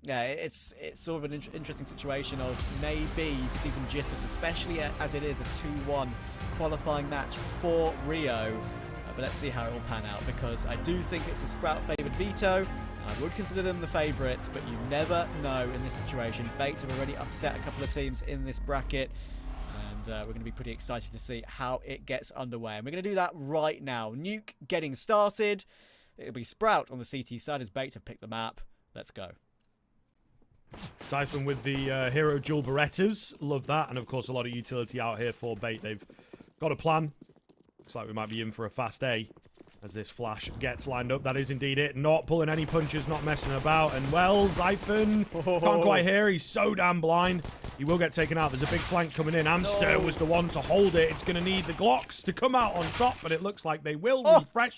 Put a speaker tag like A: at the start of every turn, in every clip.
A: Yeah, it's sort of an interesting situation of maybe you could see some jitters, especially as it is a 2-1 qualifying match for Rio. But let's see how it will pan out, because I do think it's a Sprout-favoured veto. I would consider them the favourites, but you never know in this situation. Bait have already upset a couple of teams in this bracket, and we're going to be pretty excited to see how it gets underway. And we're going to do that right now. Nuke getting started. It'll be Sprout on the CT side as Bait have picked the map. Let's go.
B: Siphon with the hero dual Berettas. Love that. And of course, a lot of utility out here for Bait. They've got a plan. Looks like we might be in for a fast A as this flash gets lined up. That is indeed it. Not pulling any punches, not messing about. And well, Siphon can't quite hear. He's so damn blind. He will get taken out. There's a big flank coming in. Amster was the one to hold it. It's going to need the Glocks to come out on top, but it looks like they will. Refrezh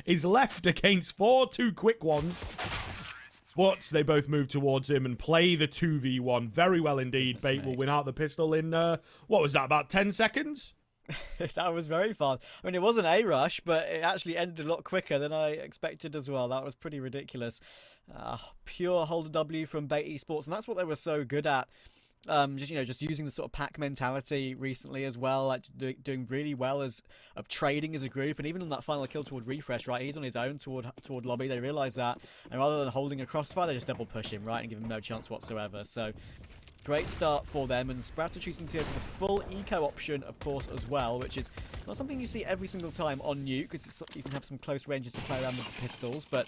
B: is left against 4, 2 quick ones. But they both move towards him and play the 2v1 very well indeed. Bait will win out the pistol in, what was that, about 10 seconds?
A: That was very fast. I mean, it was an A rush, but it actually ended a lot quicker than I expected as well. That was pretty ridiculous. Pure hold W from Bait Esports, and that's what they were so good at. Just using the sort of pack mentality recently as well, like doing really well of trading as a group, and even on that final kill toward refrezh, right? He's on his own toward lobby. They realise that, and rather than holding a crossfire, they just double push him, right, and give him no chance whatsoever. So. Great start for them, and Sprout are choosing to go for the full eco option, of course, as well, which is not something you see every single time on Nuke, because you can have some close ranges to play around with the pistols, but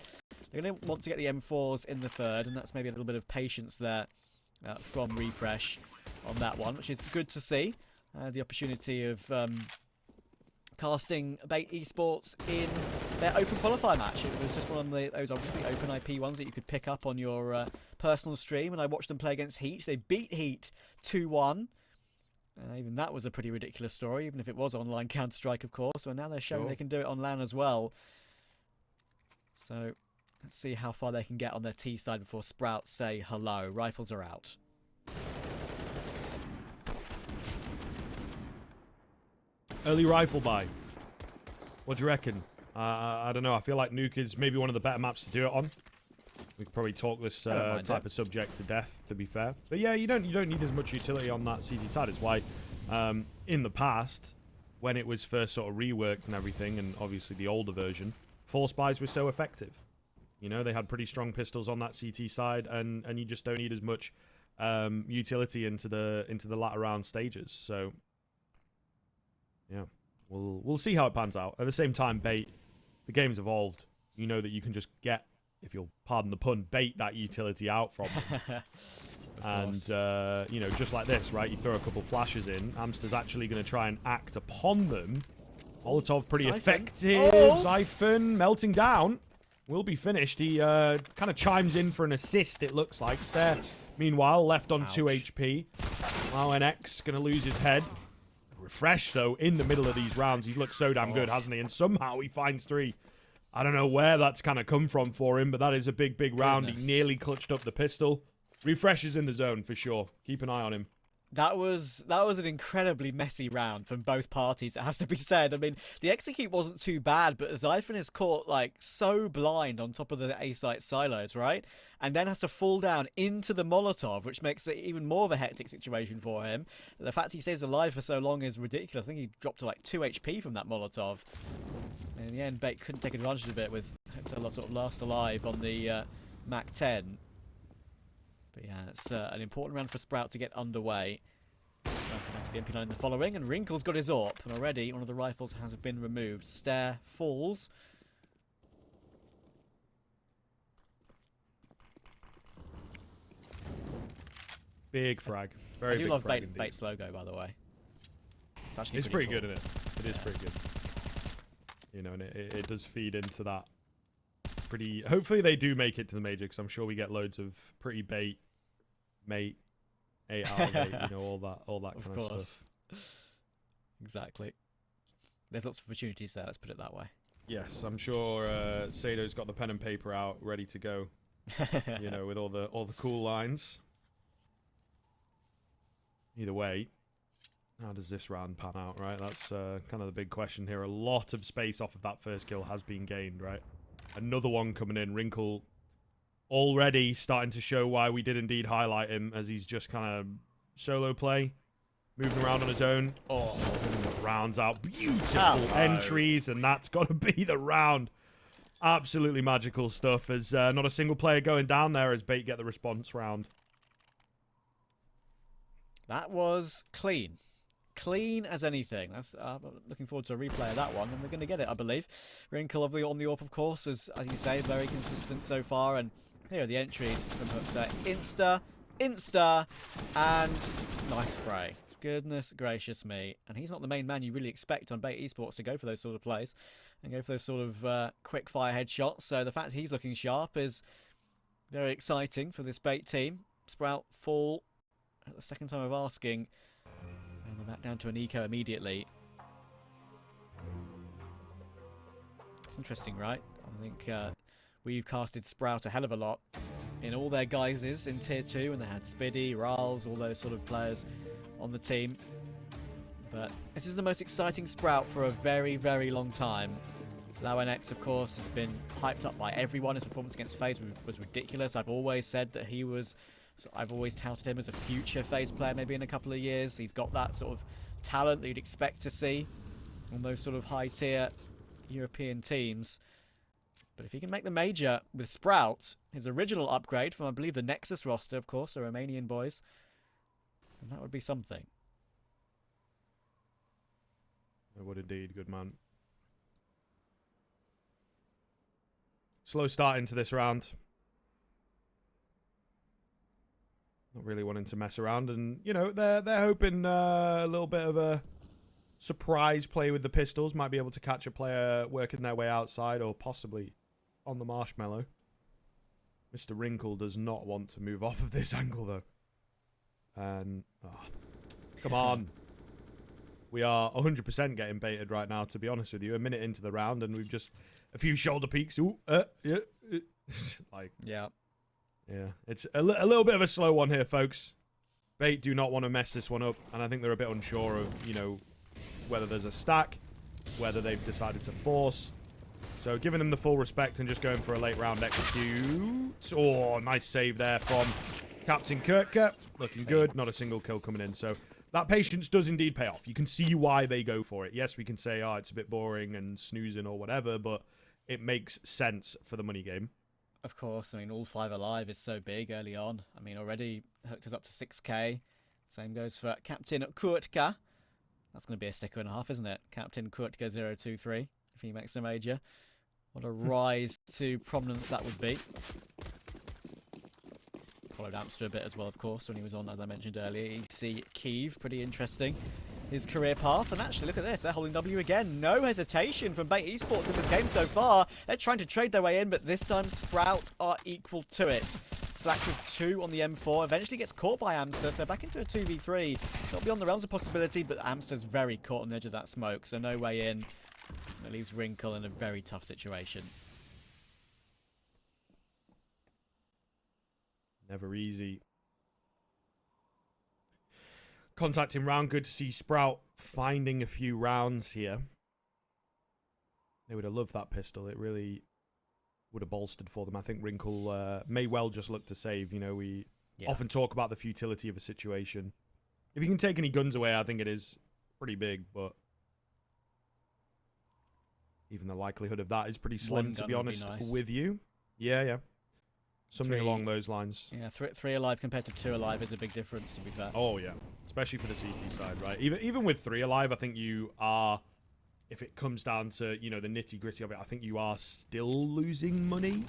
A: they're going to want to get the M4s in the third, and that's maybe a little bit of patience there from refrezh on that one, which is good to see. The opportunity of casting Bait Esports in their open qualifier match. It was just one of those obviously open IP ones that you could pick up on your personal stream, and I watched them play against Heat. They beat Heat 2-1. Even that was a pretty ridiculous story, even if it was online Counter-Strike, of course. So now they're showing they can do it on LAN as well. So let's see how far they can get on their T side before Sprout say hello. Rifles are out.
B: Early rifle buy. What do you reckon? I don't know. I feel like Nuke is maybe one of the better maps to do it on. We could probably talk this type of subject to death, to be fair. But yeah, you don't need as much utility on that CT side. It's why in the past, when it was first sort of reworked and everything, and obviously the older version, force buys were so effective. You know, they had pretty strong pistols on that CT side, and you just don't need as much utility into the latter round stages. So yeah, we'll see how it pans out. At the same time, Bait, the game's evolved. You know that you can just get, if you'll pardon the pun, bait that utility out from them. And, you know, just like this, right? You throw a couple flashes in. Amster's actually going to try and act upon them. Molotov pretty effective. Siphon melting down. Will be finished. He kind of chimes in for an assist, it looks like. Staehr, meanwhile, left on 2 HP. Wow, NX going to lose his head. Refresh, though, in the middle of these rounds. He looks so damn good, hasn't he? And somehow he finds 3. I don't know where that's kind of come from for him, but that is a big, big round. He nearly clutched up the pistol. Refresh is in the zone for sure. Keep an eye on him.
A: That was an incredibly messy round from both parties, it has to be said. I mean, the execute wasn't too bad, but Siphon is caught, like, so blind on top of the A-site silos, right? And then has to fall down into the Molotov, which makes it even more of a hectic situation for him. The fact he stays alive for so long is ridiculous. I think he dropped to, like, 2 HP from that Molotov. And in the end, Bait couldn't take advantage of it with sort of last alive on the Mac 10. But yeah, it's an important round for Sprout to get underway. The MP line in the following, and Wrinkle's got his AWP, and already one of the rifles has been removed. Staehr falls.
B: Big frag. Very big frag.
A: I do love Bait's logo, by the way.
B: It's pretty good, isn't it? It is pretty good. You know, and it does feed into that. Pretty. Hopefully they do make it to the major, because I'm sure we get loads of pretty bait, mate, 8 out of 8, you know, all that kind of stuff.
A: Exactly. There's lots of opportunities there. Let's put it that way.
B: Yes, I'm sure Sado's got the pen and paper out, ready to go. You know, with all the cool lines. Either way, how does this round pan out? Right, that's kind of the big question here. A lot of space off of that first kill has been gained. Right. Another one coming in. Wrinkle already starting to show why we did indeed highlight him, as he's just kind of solo play, moving around on his own.
A: Oh,
B: rounds out, beautiful entries, and that's got to be the round. Absolutely magical stuff. As not a single player going down there as Bait get the response round.
A: That was clean. Clean as anything. That's looking forward to a replay of that one, and we're going to get it, I believe. Wrinkle on the AWP, of course, as you say, very consistent so far. And here are the entries from Hooked. Insta, and nice spray. Goodness gracious me. And he's not the main man you really expect on Bait Esports to go for those sort of plays and go for those sort of quick fire headshots. So the fact he's looking sharp is very exciting for this Bait team. Sprout fall at the second time of asking. And they're back down to an eco immediately. It's interesting, right? I think we've casted Sprout a hell of a lot in all their guises in Tier 2, and they had Spiddy, Rals, all those sort of players on the team. But this is the most exciting Sprout for a very, very long time. LowNX, of course, has been hyped up by everyone. His performance against FaZe was ridiculous. I've always said that he was... I've always touted him as a future FaZe player, maybe in a couple of years. He's got that sort of talent that you'd expect to see on those sort of high-tier European teams. But if he can make the major with Sprout, his original upgrade from, I believe, the Nexus roster, of course, the Romanian boys, then that would be something.
B: It would indeed, good man. Slow start into this round. Not really wanting to mess around, and you know they're hoping a little bit of a surprise play with the pistols. Might be able to catch a player working their way outside, or possibly on the marshmallow. Mr. Wrinkle does not want to move off of this angle though. And come on, we are 100% getting baited right now. To be honest with you, a minute into the round, and we've just a few shoulder peeks. Ooh, yeah, like
A: yeah.
B: Yeah, it's a little bit of a slow one here, folks. Bait do not want to mess this one up, and I think they're a bit unsure of, you know, whether there's a stack, whether they've decided to force. So giving them the full respect and just going for a late round execute. Oh, nice save there from Captain Kurtka. Looking good. Not a single kill coming in. So that patience does indeed pay off. You can see why they go for it. Yes, we can say, oh, it's a bit boring and snoozing or whatever, but it makes sense for the money game.
A: Of course, I mean, all 5 alive is so big early on. I mean, already hooked us up to 6k. Same goes for Captain Kurtka. That's going to be a sticker and a half, isn't it? Captain Kurtka 023, if he makes the major. What a rise to prominence that would be. Followed Amster a bit as well, of course, when he was on, as I mentioned earlier. EC Kiev, pretty interesting. His career path, and actually look at this, they're holding W again. No hesitation from Bait Esports in this game so far. They're trying to trade their way in, but this time Sprout are equal to it. Slack with 2 on the M4, eventually gets caught by Amster, so back into a 2v3. Not beyond the realms of possibility, but Amster's very caught on the edge of that smoke, so no way in. That leaves Wrinkle in a very tough situation.
B: Never easy. Contacting round, good to see Sprout finding a few rounds here. They would have loved that pistol. It really would have bolstered for them. I think Wrinkle may well just look to save. You know, we often talk about the futility of a situation. If you can take any guns away, I think it is pretty big, but even the likelihood of that is pretty slim, to be honest with you. Yeah. Something along those lines.
A: Yeah, 3 alive compared to 2 alive is a big difference, to be fair.
B: Oh, yeah. Especially for the CT side, right? Even with 3 alive, I think you are, if it comes down to, you know, the nitty-gritty of it, I think you are still losing money.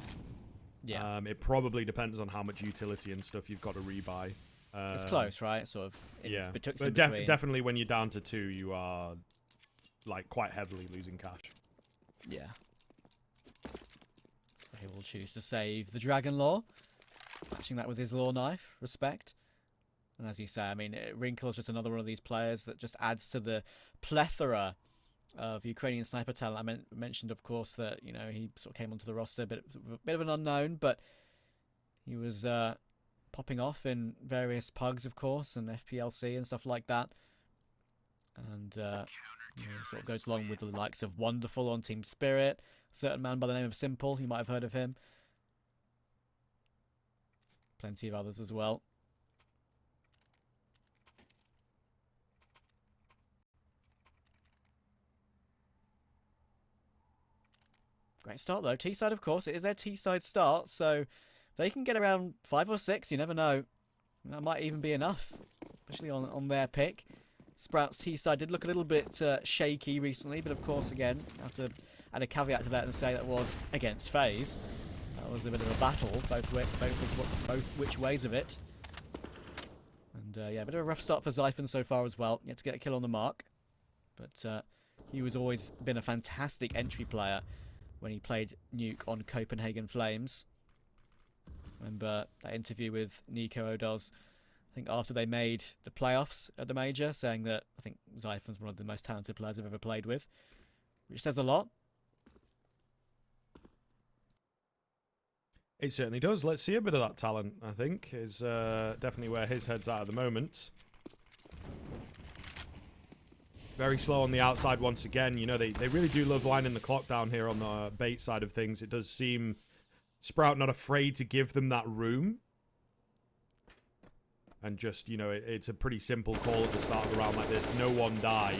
A: Yeah.
B: It probably depends on how much utility and stuff you've got to rebuy.
A: It's close, right? Sort of.
B: Yeah. But definitely when you're down to 2, you are, like, quite heavily losing cash.
A: Yeah. He will choose to save the Dragon Law. Matching that with his Law Knife. Respect. And as you say, I mean, Wrinkle is just another one of these players that just adds to the plethora of Ukrainian sniper talent. I mentioned, of course, that, you know, he sort of came onto the roster, a bit of an unknown, but he was popping off in various pugs, of course, and FPLC and stuff like that. And you know, sort of goes along with the likes of Wonderful on Team Spirit. A certain man by the name of Simple, you might have heard of him. plenty of others as well. Great start, though. T-side, of course. It is their T-side start, so if they can get around 5 or 6, you never know. That might even be enough, especially on their pick. Sprout's T-side did look a little bit shaky recently, but of course, again, I have to add a caveat to that and say that was against FaZe. That was a bit of a battle, both which ways of it. And yeah, a bit of a rough start for Zyphon so far as well. Yet to get a kill on the mark. But he was always been a fantastic entry player when he played Nuke on Copenhagen Flames. Remember that interview with Nico Odos, I think after they made the playoffs at the major, saying that I think Zyphon's one of the most talented players I've ever played with, which says a lot.
B: It certainly does. Let's see a bit of that talent, I think, is definitely where his head's at the moment. Very slow on the outside once again. You know, they really do love winding the clock down here on the bait side of things. It does seem Sprout not afraid to give them that room. And just, you know, it's a pretty simple call at the start of a round like this. No one die.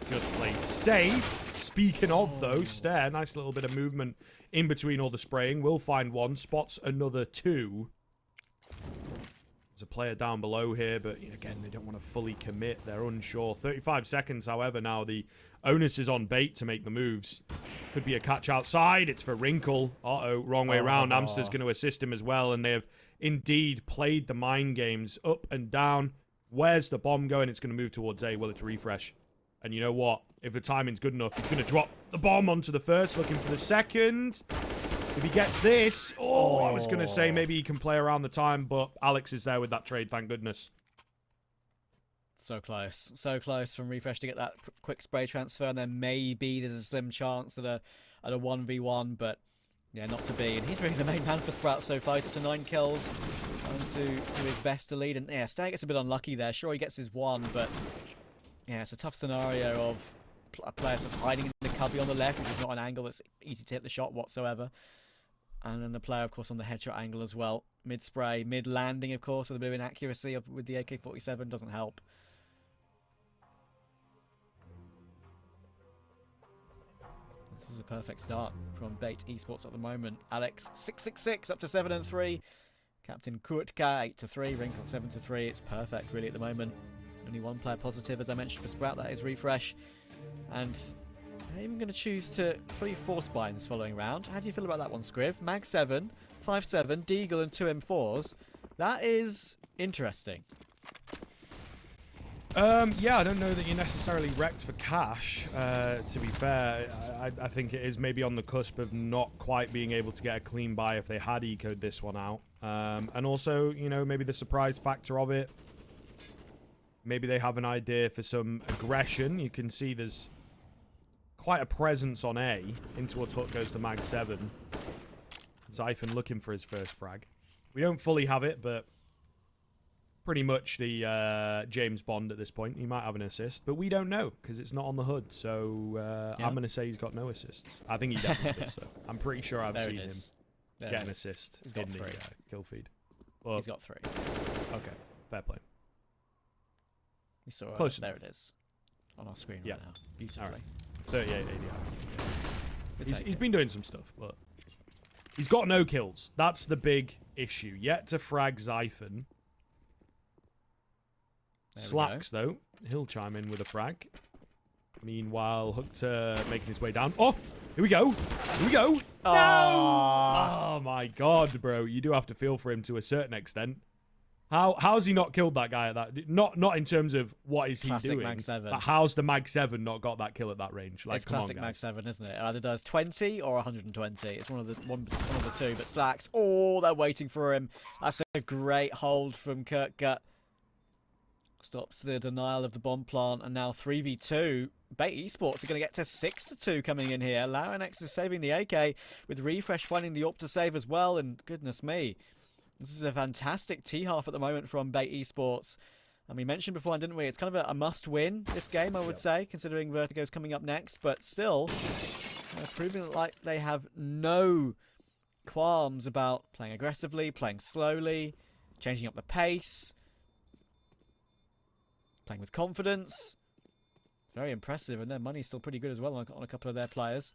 B: Just play safe. Speaking of, though, Staehr, nice little bit of movement in between all the spraying. Will find one. Spots another two. There's a player down below here, but again, they don't want to fully commit. They're unsure. 35 seconds, however, now the onus is on bait to make the moves. Could be a catch outside. It's for Wrinkle. Uh-oh, wrong way around. Amster's going to assist him as well, and they have indeed played the mind games up and down. Where's the bomb going? It's going to move towards A. Well, it's refrezh. And you know what? If the timing's good enough, he's going to drop the bomb onto the first, looking for the second. If he gets this, I was going to say maybe he can play around the time, but Alex is there with that trade, thank goodness.
A: So close from refrezh to get that quick spray transfer, and then maybe there's a slim chance at a 1v1, but yeah, not to be. And he's really the main man for Sprout so far. He's up to 9 kills, trying to do his best to lead. And yeah, Staehr gets a bit unlucky there. Sure, he gets his one, but yeah, it's a tough scenario of a player sort of hiding in the cubby on the left, which is not an angle that's easy to hit the shot whatsoever. And then the player, of course, on the headshot angle as well. Mid-spray, mid-landing, of course, with a bit of inaccuracy with the AK-47 doesn't help. This is a perfect start from Bait Esports at the moment. Alex, 666, up to 7-3. Captain Kurtka, 8-3. Wrinkle, 7-3. It's perfect, really, at the moment. Only one player positive, as I mentioned, for Sprout. That is refrezh. And I'm even going to choose to fully force buy in this following round. How do you feel about that one, Scriv? Mag 7, 5-7, Deagle, and 2 M4s. That is interesting.
B: Yeah, I don't know that you're necessarily wrecked for cash, to be fair. I think it is maybe on the cusp of not quite being able to get a clean buy if they had ecoed this one out. And also, you know, maybe the surprise factor of it. Maybe they have an idea for some aggression. You can see there's quite a presence on A. Into a tuck goes the Mag 7. Zyphon looking for his first frag. We don't fully have it, but pretty much the James Bond at this point. He might have an assist, but we don't know because it's not on the HUD. So I'm going to say he's got no assists. I think he definitely does, though. I'm pretty sure I've seen him get an assist in the kill feed. Well,
A: he's got 3.
B: Okay, fair play.
A: We saw it.
B: Close
A: there
B: enough.
A: it is on our screen right now. Beautifully.
B: Right. 38 ADR. He's been doing some stuff, but he's got no kills. That's the big issue. Yet to frag Zyphon. Slacks, though. He'll chime in with a frag. Meanwhile, Hukter making his way down. Oh, here we go. Here we go. No! Oh, my God, bro. You do have to feel for him to a certain extent. How's he not killed that guy at that? Not in terms of what is he
A: classic
B: doing,
A: Mag 7.
B: but how's the Mag 7 not got that kill at that range? Like,
A: it's classic Mag 7, isn't it? It either does 20 or 120. It's one of the two. But Slacks, they're waiting for him. That's a great hold from Kurtka. Stops the denial of the bomb plant, and now 3v2. Bait Esports are going to get to 6-2 coming in here. Laurenex is saving the AK with refrezh finding the AWP to save as well, and goodness me. This is a fantastic T-half at the moment from Bait Esports. And we mentioned before, didn't we? It's kind of a must-win, this game, I would say, considering Vertigo's coming up next. But still, they're proving like they have no qualms about playing aggressively, playing slowly. changing up the pace, playing with confidence. Very impressive, and their money's still pretty good as well on a couple of their players.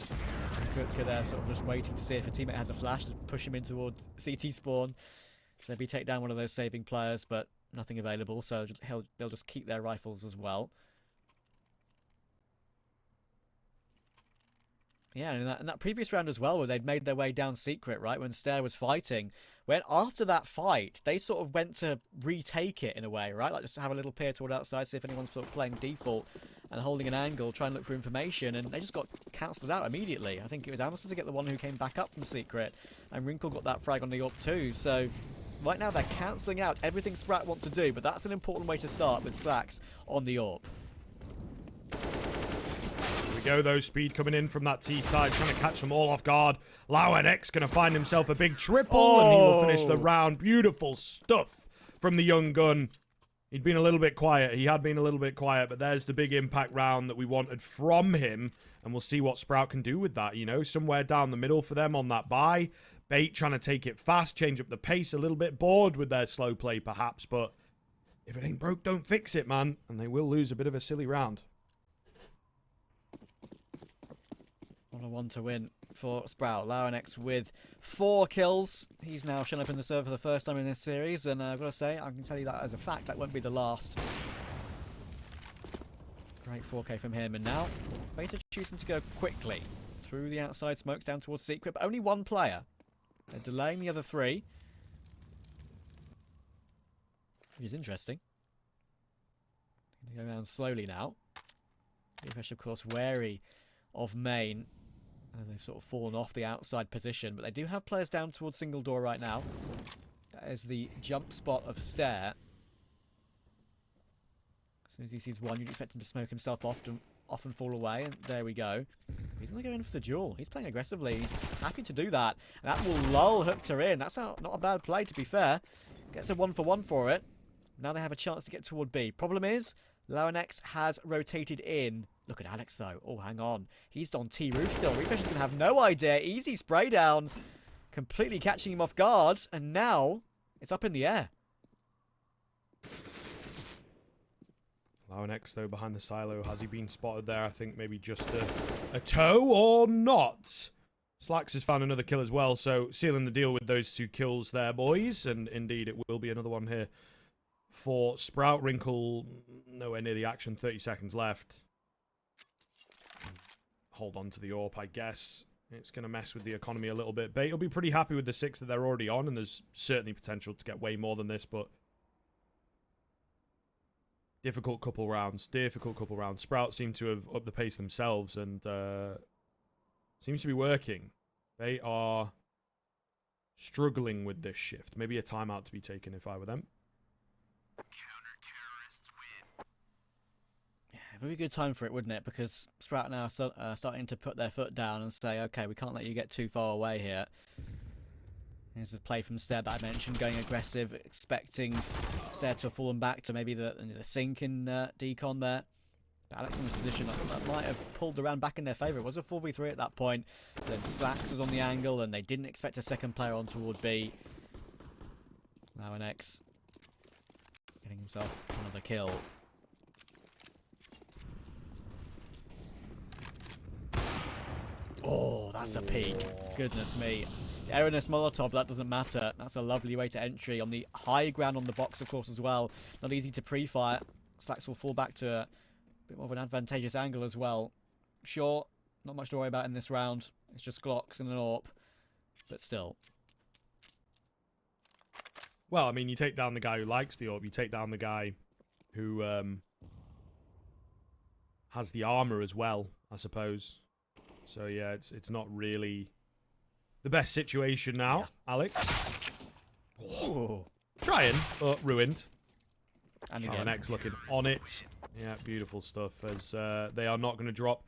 A: Nuke there sort of just waiting to see if a teammate has a flash to push him in towards CT spawn. So maybe take down one of those saving players, but nothing available, so they'll just keep their rifles as well. Yeah, and in that previous round as well, where they'd made their way down secret, right, when Staehr was fighting, when after that fight, they sort of went to retake it in a way, right? Like just have a little peer toward outside, see if anyone's sort of playing default and holding an angle, try and look for information, and they just got cancelled out immediately. I think it was Amster to get the one who came back up from secret, and Wrinkle got that frag on the AWP too, so right now they're cancelling out everything Sprat want to do, but that's an important way to start with Sax on the AWP.
B: Go though, speed coming in from that T side, trying to catch them all off guard. LauerNX going to find himself a big triple, and he will finish the round. Beautiful stuff from the young gun. He'd been a little bit quiet. He had been a little bit quiet, but there's the big impact round that we wanted from him, and we'll see what Sprout can do with that, you know, somewhere down the middle for them on that buy. Bait trying to take it fast, change up the pace a little bit, bored with their slow play perhaps, but if it ain't broke, don't fix it, man, and they will lose a bit of a silly round.
A: 1-1 to win for Sprout. LauerNX with 4 kills. He's now shown up in the server for the first time in this series, and I've got to say, I can tell you that as a fact, that won't be the last. Great 4K from him, and now Beta choosing to go quickly through the outside smokes down towards secret, but only one player. They're delaying the other 3. Which is interesting. Going down slowly now. refrezh, of course, wary of main. They've sort of fallen off the outside position, but they do have players down towards single door right now. That is the jump spot of Staehr. As soon as he sees one, you'd expect him to smoke himself off and fall away, and there we go. He's going to go in for the duel. He's playing aggressively. He's happy to do that, and that will lull Hukter in. That's not a bad play, to be fair. Gets a 1-for-1 for it. Now they have a chance to get toward B. Problem is, LauerNX has rotated in. Look at Alex, though. Oh, hang on. He's on T-roof still. refrezh is going to have no idea. Easy spray down. Completely catching him off guard. And now, it's up in the air.
B: LauerNX, though, behind the silo. Has he been spotted there? I think maybe just a toe or not. Slacks has found another kill as well. So, sealing the deal with those 2 kills there, boys. And indeed, it will be another one here for Sprout. Wrinkle nowhere near the action. 30 seconds left. Hold on to the AWP, I guess. It's going to mess with the economy a little bit. Bait will be pretty happy with the 6 that they're already on, and there's certainly potential to get way more than this, but difficult couple rounds. Difficult couple rounds. Sprout seem to have upped the pace themselves, and seems to be working. They are struggling with this shift. Maybe a timeout to be taken if I were them.
A: It would be a good time for it, wouldn't it? Because Sprout now are starting to put their foot down and say, okay, we can't let you get too far away here. Here's the play from Staehr that I mentioned, going aggressive, expecting Staehr to have fallen back to maybe the sink in decon there. But Alex in this position that might have pulled the round back in their favour. It was a 4v3 at that point. Then Slacks was on the angle, and they didn't expect a second player on toward B. LauerNX getting himself another kill. Oh, that's a peak. Goodness me. The Aeroness Molotov, that doesn't matter. That's a lovely way to entry on the high ground on the box, of course, as well. Not easy to pre-fire. Slacks will fall back to a bit more of an advantageous angle as well. Sure, not much to worry about in this round. It's just Glocks and an AWP. But still.
B: Well, I mean, you take down the guy who likes the AWP. You take down the guy who has the armor as well, I suppose. So, yeah, it's not really the best situation now, yeah. Alex. Oh. Trying, but ruined.
A: And again.
B: LauerNX looking on it. Yeah, beautiful stuff, as they are not going to drop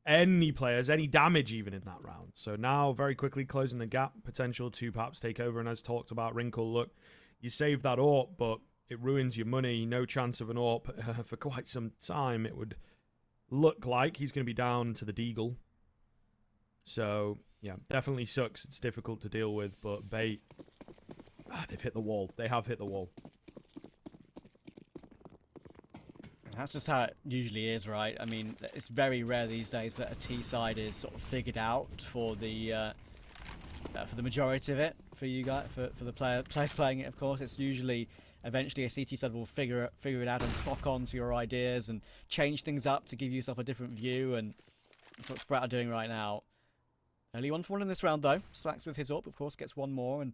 B: any players, any damage even in that round. So now, very quickly closing the gap, potential to perhaps take over. And as talked about, Wrinkle, look, you save that AWP, but it ruins your money. No chance of an AWP for quite some time. It would look like he's going to be down to the Deagle. So, yeah, definitely sucks. It's difficult to deal with, but Bait They've hit the wall. They have hit the wall.
A: That's just how it usually is, right? I mean, it's very rare these days that a T side is sort of figured out for the majority of it. For you guys, for the players playing it, of course, it's usually eventually a CT side will figure it out and clock on to your ideas and change things up to give yourself a different view, and that's what Sprout are doing right now. Only 1-for-1 in this round though. Slacks with his up, of course, gets one more, and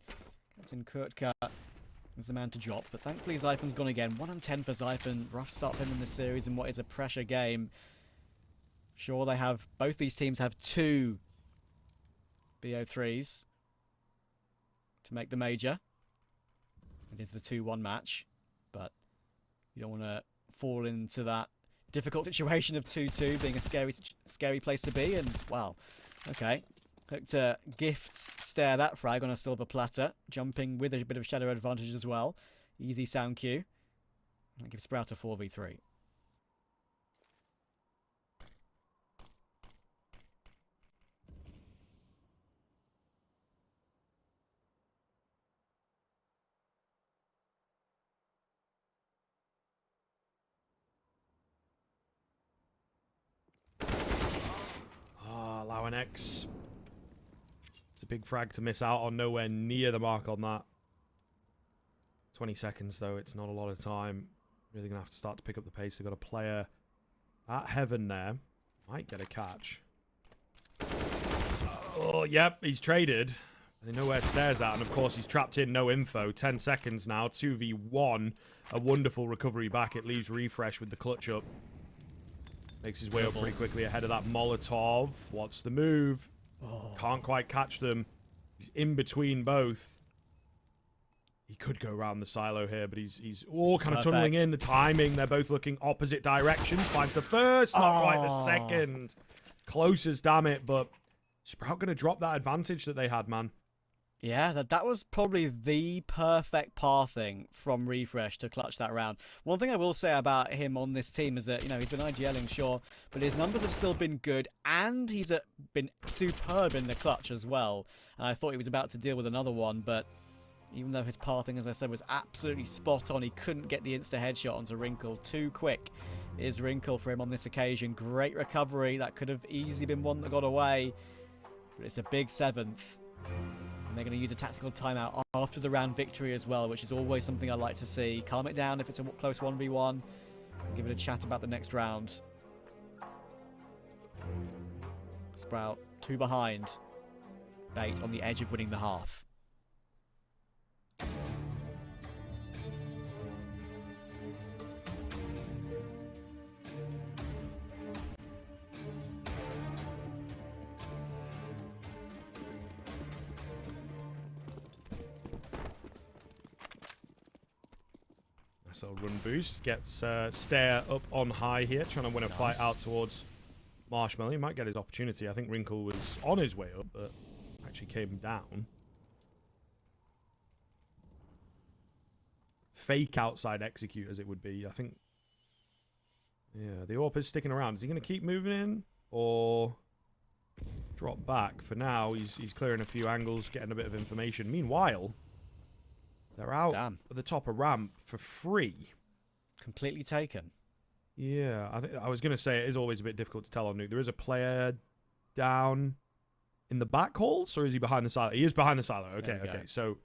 A: Captain Kurtka is the man to drop. But thankfully Zyphon's gone again. 1-10 for Zyphon. Rough start for him in this series in what is a pressure game. Sure, they have, both these teams have 2 BO3s to make the major. It is the 2-1 match, but you don't want to fall into that difficult situation of 2-2 being a scary place to be. And wow, okay. Hector gifts Staehr that frag on a silver platter, jumping with a bit of shadow advantage as well. Easy sound cue. That gives Sprout a 4v3.
B: Allow an X. It's a big frag to miss out on, nowhere near the mark on that. 20 seconds though, it's not a lot of time. Really gonna have to start to pick up the pace. They've got a player at heaven there. Might get a catch. Oh, yep, he's traded. They know where Staehr's at, and of course he's trapped in, no info. 10 seconds now, 2v1. A wonderful recovery back. It leaves refrezh with the clutch up. Makes his way up pretty quickly ahead of that Molotov. What's the move? Oh. Can't quite catch them. He's in between both. He could go around the silo here, but he's all kind of tunneling in. The timing, they're both looking opposite directions. Finds the first, not quite the second. Close as damn it, but Sprout going to drop that advantage that they had, man.
A: Yeah, that was probably the perfect pathing from refrezh to clutch that round. One thing I will say about him on this team is that, you know, he's been IGLing, sure, but his numbers have still been good, and he's been superb in the clutch as well. And I thought he was about to deal with another one, but even though his pathing, as I said, was absolutely spot on, he couldn't get the insta-headshot onto Wrinkle. Too quick is Wrinkle for him on this occasion. Great recovery. That could have easily been one that got away, but it's a big 7th. And they're going to use a tactical timeout after the round victory as well, which is always something I like to see. Calm it down if it's a close 1v1. And give it a chat about the next round. Sprout, 2 behind. Bait on the edge of winning the half.
B: So run boost gets Staehr up on high here, trying to win a fight out towards Marshmallow. He might get his opportunity. I think Wrinkle was on his way up, but actually came down. Fake outside execute, as it would be. I think. Yeah, the AWP is sticking around. Is he going to keep moving in or drop back? For now, he's clearing a few angles, getting a bit of information. Meanwhile, they're out at the top of ramp for free.
A: Completely taken.
B: Yeah, I was going to say it is always a bit difficult to tell on Nuke. There is a player down in the back halls, or is he behind the silo? He is behind the silo. Okay, okay. So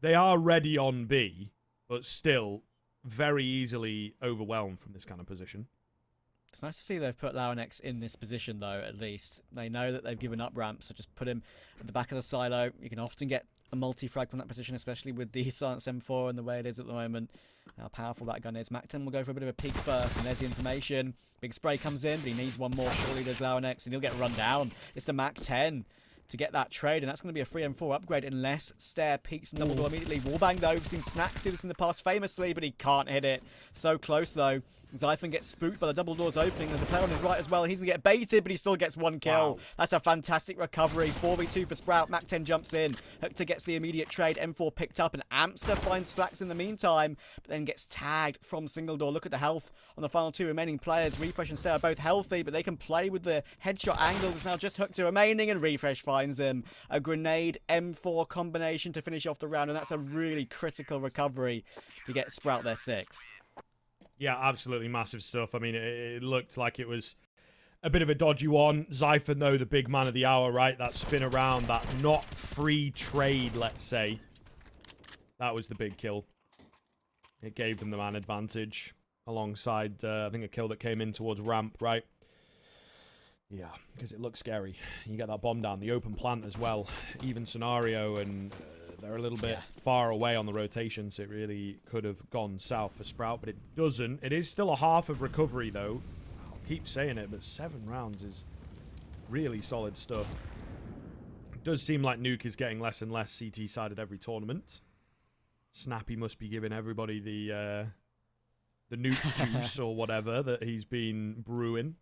B: they are ready on B, but still very easily overwhelmed from this kind of position.
A: It's nice to see they've put Laurenex in this position, though, at least. They know that they've given up ramps, so just put him at the back of the silo. You can often get a multi-frag from that position, especially with the Silence M4 and the way it is at the moment. How powerful that gun is. Macton will go for a bit of a peek first, and there's the information. Big spray comes in, but he needs one more. Surely does Laurenex, and he'll get run down. It's the Mac 10 to get that trade, and that's going to be a 3-M4 upgrade unless Staehr peeks from double door immediately. Wallbang, though. We've seen Snacks do this in the past famously, but he can't hit it. So close, though. Zyphon gets spooked by the double doors opening. There's a player on his right as well. He's going to get baited, but he still gets 1 kill. Wow. That's a fantastic recovery. 4v2 for Sprout. Mac 10 jumps in. Hector gets the immediate trade. M4 picked up, and Amster finds Slacks in the meantime, but then gets tagged from single door. Look at the health on the final 2 remaining players. refrezh and Staehr are both healthy, but they can play with the headshot angles. It's now just Hector remaining, and refrezh finds him. A grenade M4 combination to finish off the round, and that's a really critical recovery to get Sprout their 6th.
B: Yeah, absolutely massive stuff. I mean, it looked like it was a bit of a dodgy one. Zypher, though, the big man of the hour, right? That spin around, that not free trade, let's say. That was the big kill. It gave them the man advantage alongside, I think, a kill that came in towards ramp, right? Yeah, because it looks scary. You get that bomb down, the open plant as well. Even scenario, and they're a little bit far away on the rotation, so it really could have gone south for Sprout, but it doesn't. It is still a half of recovery, though. I'll keep saying it, but 7 rounds is really solid stuff. It does seem like Nuke is getting less and less CT-sided every tournament. Snappy must be giving everybody the Nuke juice or whatever that he's been brewing.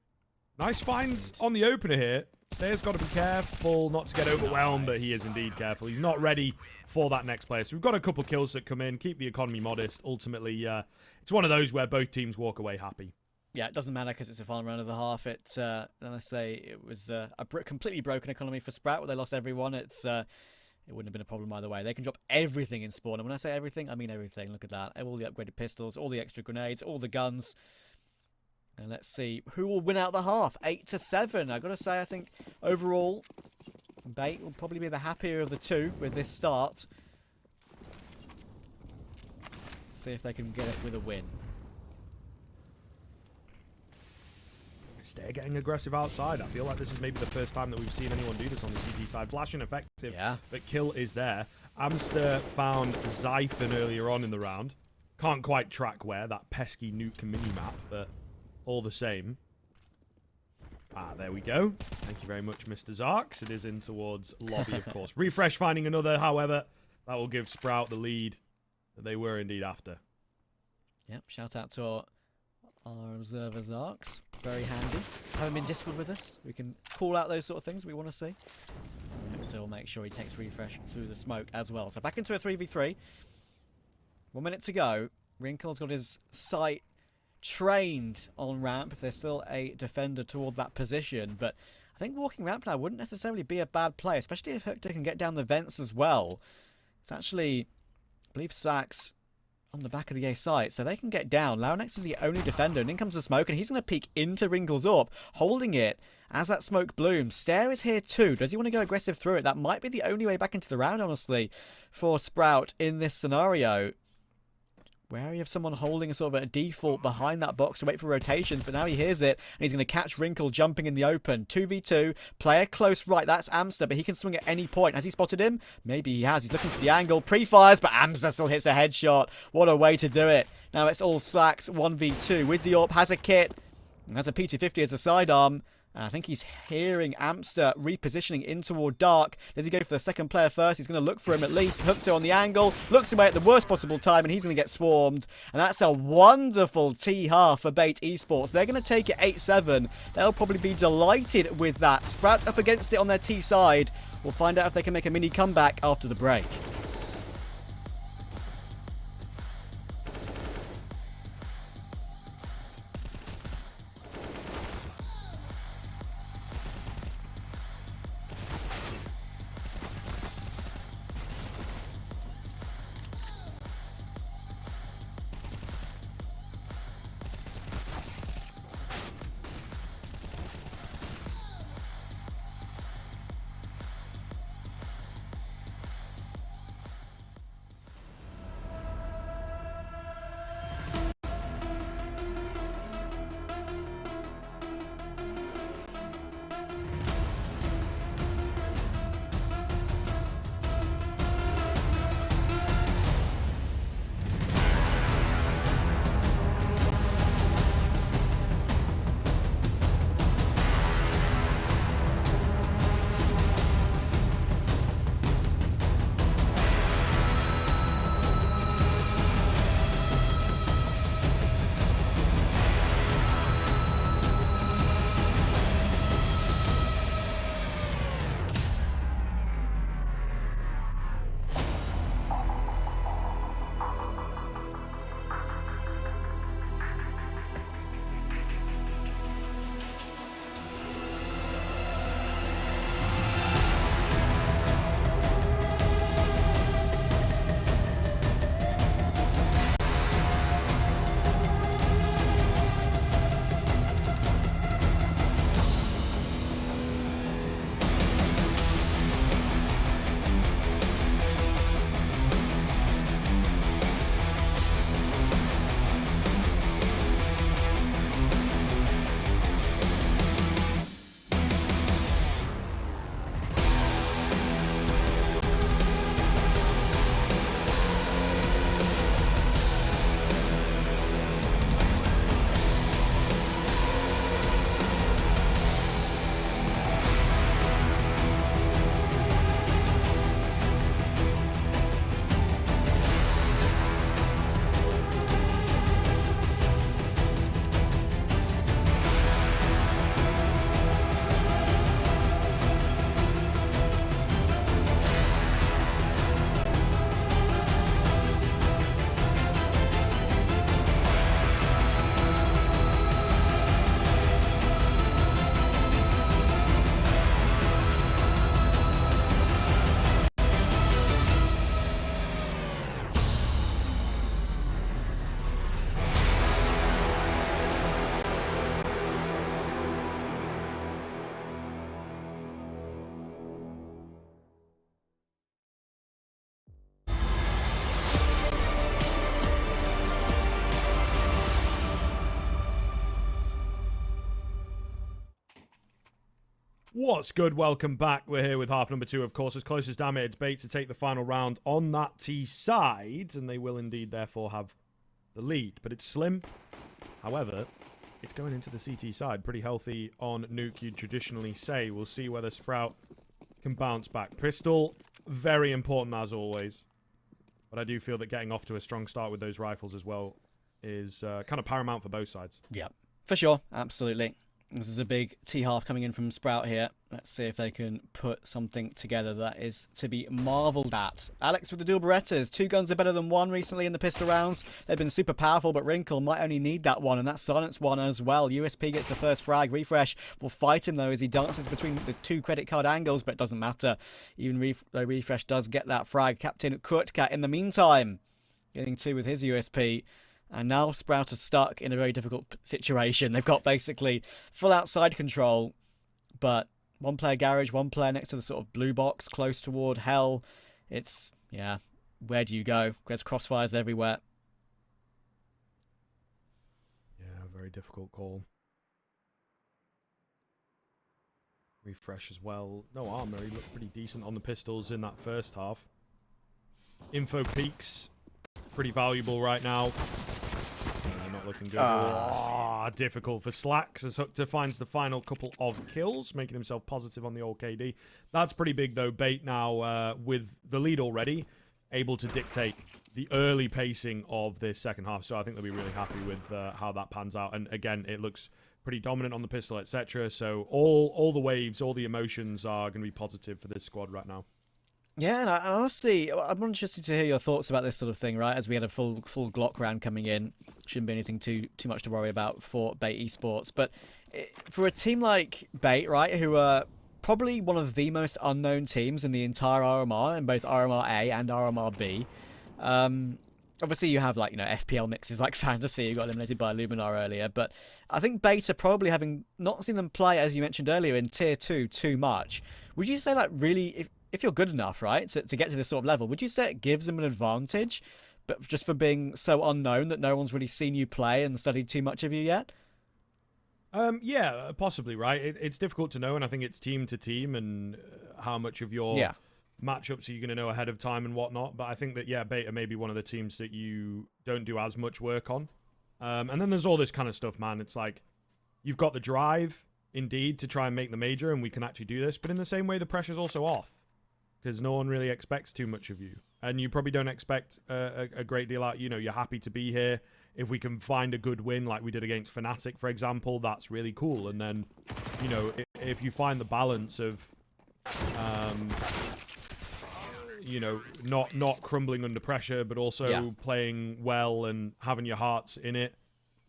B: Nice find on the opener here. Staehr's got to be careful not to get overwhelmed, but he is indeed careful. He's not ready for that next player. So we've got a couple kills that come in, keep the economy modest. Ultimately, it's one of those where both teams walk away happy.
A: Yeah, it doesn't matter because it's a final round of the half. Let's say it was a completely broken economy for Sprout where they lost everyone. It wouldn't have been a problem either way. They can drop everything in spawn. And when I say everything, I mean everything. Look at that. All the upgraded pistols, all the extra grenades, all the guns. And let's see who will win out the half. 8-7. I've got to say, I think overall, Bait will probably be the happier of the two with this start. See if they can get it with a win.
B: Staehr getting aggressive outside. I feel like this is maybe the first time that we've seen anyone do this on the CT side. Flashing effective, but kill is there. Amster found Zypher earlier on in the round. Can't quite track where, that pesky Nuke mini-map, but all the same. There we go. Thank you very much, Mr. Zarks. It is in towards lobby, of course. Refrezh finding another, however, that will give Sprout the lead that they were indeed after.
A: Yep, shout out to our observer Zarks. Very handy. Have him in Discord with us. We can call out those sort of things we want to see. So we'll make sure he takes refresh through the smoke as well. So back into a 3v3. 1 minute to go. Wrinkle's got his sight trained on ramp if there's still a defender toward that position, but I think walking ramp now wouldn't necessarily be a bad play, especially if Hector can get down the vents as well. It's actually, I believe, Sax on the back of the A site, so they can get down. Launex is the only defender, and in comes the smoke, and he's going to peek into Wrinkle's AWP, holding it as that smoke blooms. Staehr is here too. Does he want to go aggressive through it? That might be the only way back into the round, honestly, for Sprout in this scenario. Where you have someone holding a sort of a default behind that box to wait for rotations, but now he hears it, and he's going to catch Wrinkle jumping in the open. 2v2, player close right, that's Amster, but he can swing at any point. Has he spotted him? Maybe he has. He's looking for the angle, pre-fires, but Amster still hits the headshot. What a way to do it. Now it's all Slacks 1v2 with the AWP, has a kit, and has a P250 as a sidearm. And I think he's hearing Amster repositioning in toward Dark. Does he go for the second player first? He's going to look for him at least. Hooked on the angle. Looks away at the worst possible time, and he's going to get swarmed. And that's a wonderful T-half for Bait Esports. They're going to take it 8-7. They'll probably be delighted with that. Sprout up against it on their T side. We'll find out if they can make a mini comeback after the break.
B: What's good? Welcome back. We're here with half number 2, of course, as close as damn it. It's Bait to take the final round on that T side, and they will indeed therefore have the lead. But it's slim. However, it's going into the CT side. Pretty healthy on Nuke, you'd traditionally say. We'll see whether Sprout can bounce back. Pistol, very important as always. But I do feel that getting off to a strong start with those rifles as well is kind of paramount for both sides.
A: Yeah, for sure. Absolutely. This is a big T-half coming in from Sprout here. Let's see if they can put something together that is to be marvelled at. Alex with the dual Berettas. 2 guns are better than 1 recently in the pistol rounds. They've been super powerful, but Wrinkle might only need that one, and that silence one as well. USP gets the first frag. Refrezh will fight him, though, as he dances between the 2 credit card angles, but it doesn't matter. Even though Refrezh does get that frag. Captain Kurtka, in the meantime, getting 2 with his USP. And now Sprout are stuck in a very difficult situation. They've got basically full outside control, but 1 player garage, 1 player next to the sort of blue box, close toward hell. It's, yeah, where do you go? There's crossfires everywhere.
B: Yeah, very difficult call. Refrezh as well. No armor. He looked pretty decent on the pistols in that first half. Info peaks. Pretty valuable right now. Not looking good. Difficult for Slacks as Hukter finds the final couple of kills, making himself positive on the old KD. That's pretty big, though. Bait now, with the lead already, able to dictate the early pacing of this second half. So I think they'll be really happy with how that pans out. And again, it looks pretty dominant on the pistol, etc. So all the waves, all the emotions are going to be positive for this squad right now.
A: Yeah, and honestly, I'm interested to hear your thoughts about this sort of thing, right? As we had a full Glock round coming in, shouldn't be anything too much to worry about for Bait Esports. But for a team like Bait, right, who are probably one of the most unknown teams in the entire RMR, in both RMR A and RMR B, obviously you have, like, you know, FPL mixes like Fantasy, who got eliminated by Luminar earlier, but I think Bait are probably, having not seen them play, as you mentioned earlier, in Tier 2 too much. Would you say, like, really, if you're good enough, right, to get to this sort of level, would you say it gives them an advantage, but just for being so unknown that no one's really seen you play and studied too much of you yet?
B: Yeah, possibly, right? It's difficult to know, and I think it's team to team and how much of your matchups are you going to know ahead of time and whatnot. But I think that, yeah, Beta may be one of the teams that you don't do as much work on. And then there's all this kind of stuff, man. It's like, you've got the drive, indeed, to try and make the major, and we can actually do this. But in the same way, the pressure's also off, because no one really expects too much of you. And you probably don't expect a great deal out. You know, you're happy to be here. If we can find a good win like we did against Fnatic, for example, that's really cool. And then, you know, if you find the balance of, you know, not crumbling under pressure, but also playing well and having your hearts in it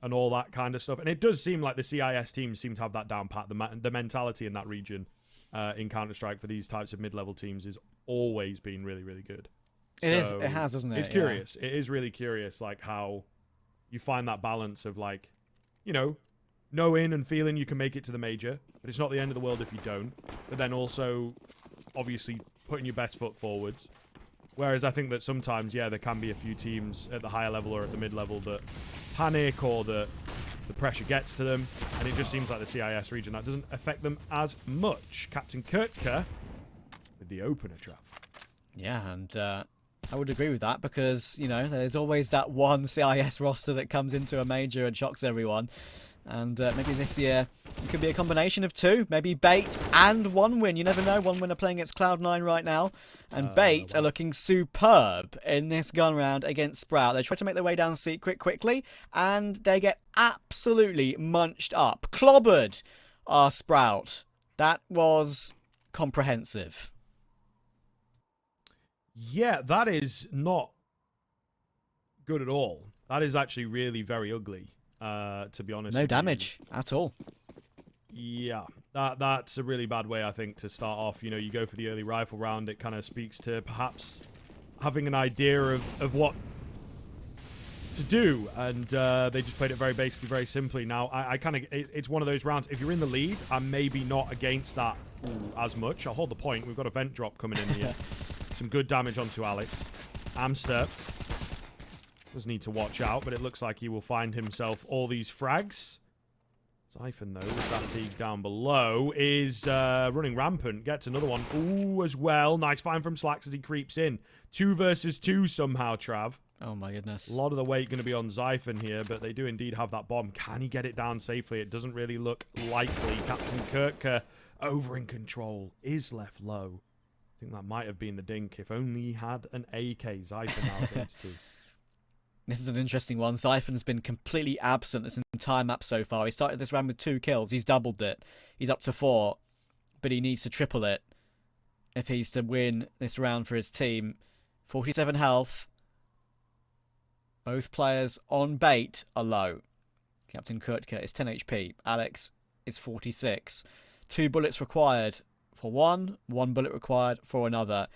B: and all that kind of stuff. And it does seem like the CIS teams seem to have that down pat. The mentality in that region in Counter-Strike for these types of mid-level teams has always been really, really good.
A: It has, hasn't it?
B: It's curious. It is really curious, like, how you find that balance of, like, you know, knowing and feeling you can make it to the major, but it's not the end of the world if you don't. But then also, obviously, putting your best foot forwards. Whereas I think that sometimes, yeah, there can be a few teams at the higher level or at the mid-level that panic, or that the pressure gets to them, and it just seems like the CIS region, that doesn't affect them as much. Captain Kurtka with the opener trap.
A: Yeah, and I would agree with that, because, you know, there's always that one CIS roster that comes into a major and shocks everyone. And maybe this year it could be a combination of 2. Maybe Bait and 1 win. You never know. 1 win are playing against Cloud9 right now. And Bait are looking superb in this gun round against Sprout. They try to make their way down secret quickly, and they get absolutely munched up. Clobbered our Sprout. That was comprehensive.
B: Yeah, that is not good at all. That is actually really very ugly, to be honest.
A: No damage at all.
B: Yeah, that's a really bad way, I think, to start off. You know, you go for the early rifle round. It kind of speaks to perhaps having an idea of what to do, and they just played it very basically, very simply. Now, I kind of, it's one of those rounds. If you're in the lead, I'm maybe not against that as much. I'll hold the point. We've got a vent drop coming in here. Some good damage onto Alex. Amster does need to watch out, but it looks like he will find himself all these frags. Siphon, though, with that peak down below, is running rampant. Gets another one. Ooh, as well. Nice find from Slacks as he creeps in. 2 versus 2 somehow, Trav.
A: Oh, my goodness.
B: A lot of the weight going to be on Siphon here, but they do indeed have that bomb. Can he get it down safely? It doesn't really look likely. Captain Kirk over in control. Is left low. I think that might have been the dink. If only he had an AK. Siphon now against 2.
A: This is an interesting one. Siphon's been completely absent this entire map so far. He started this round with 2 kills. He's doubled it. He's up to 4. But he needs to triple it if he's to win this round for his team. 47 health. Both players on bait are low. Captain Kurtka is 10 HP. Alex is 46. 2 bullets required for one. 1 bullet required for another.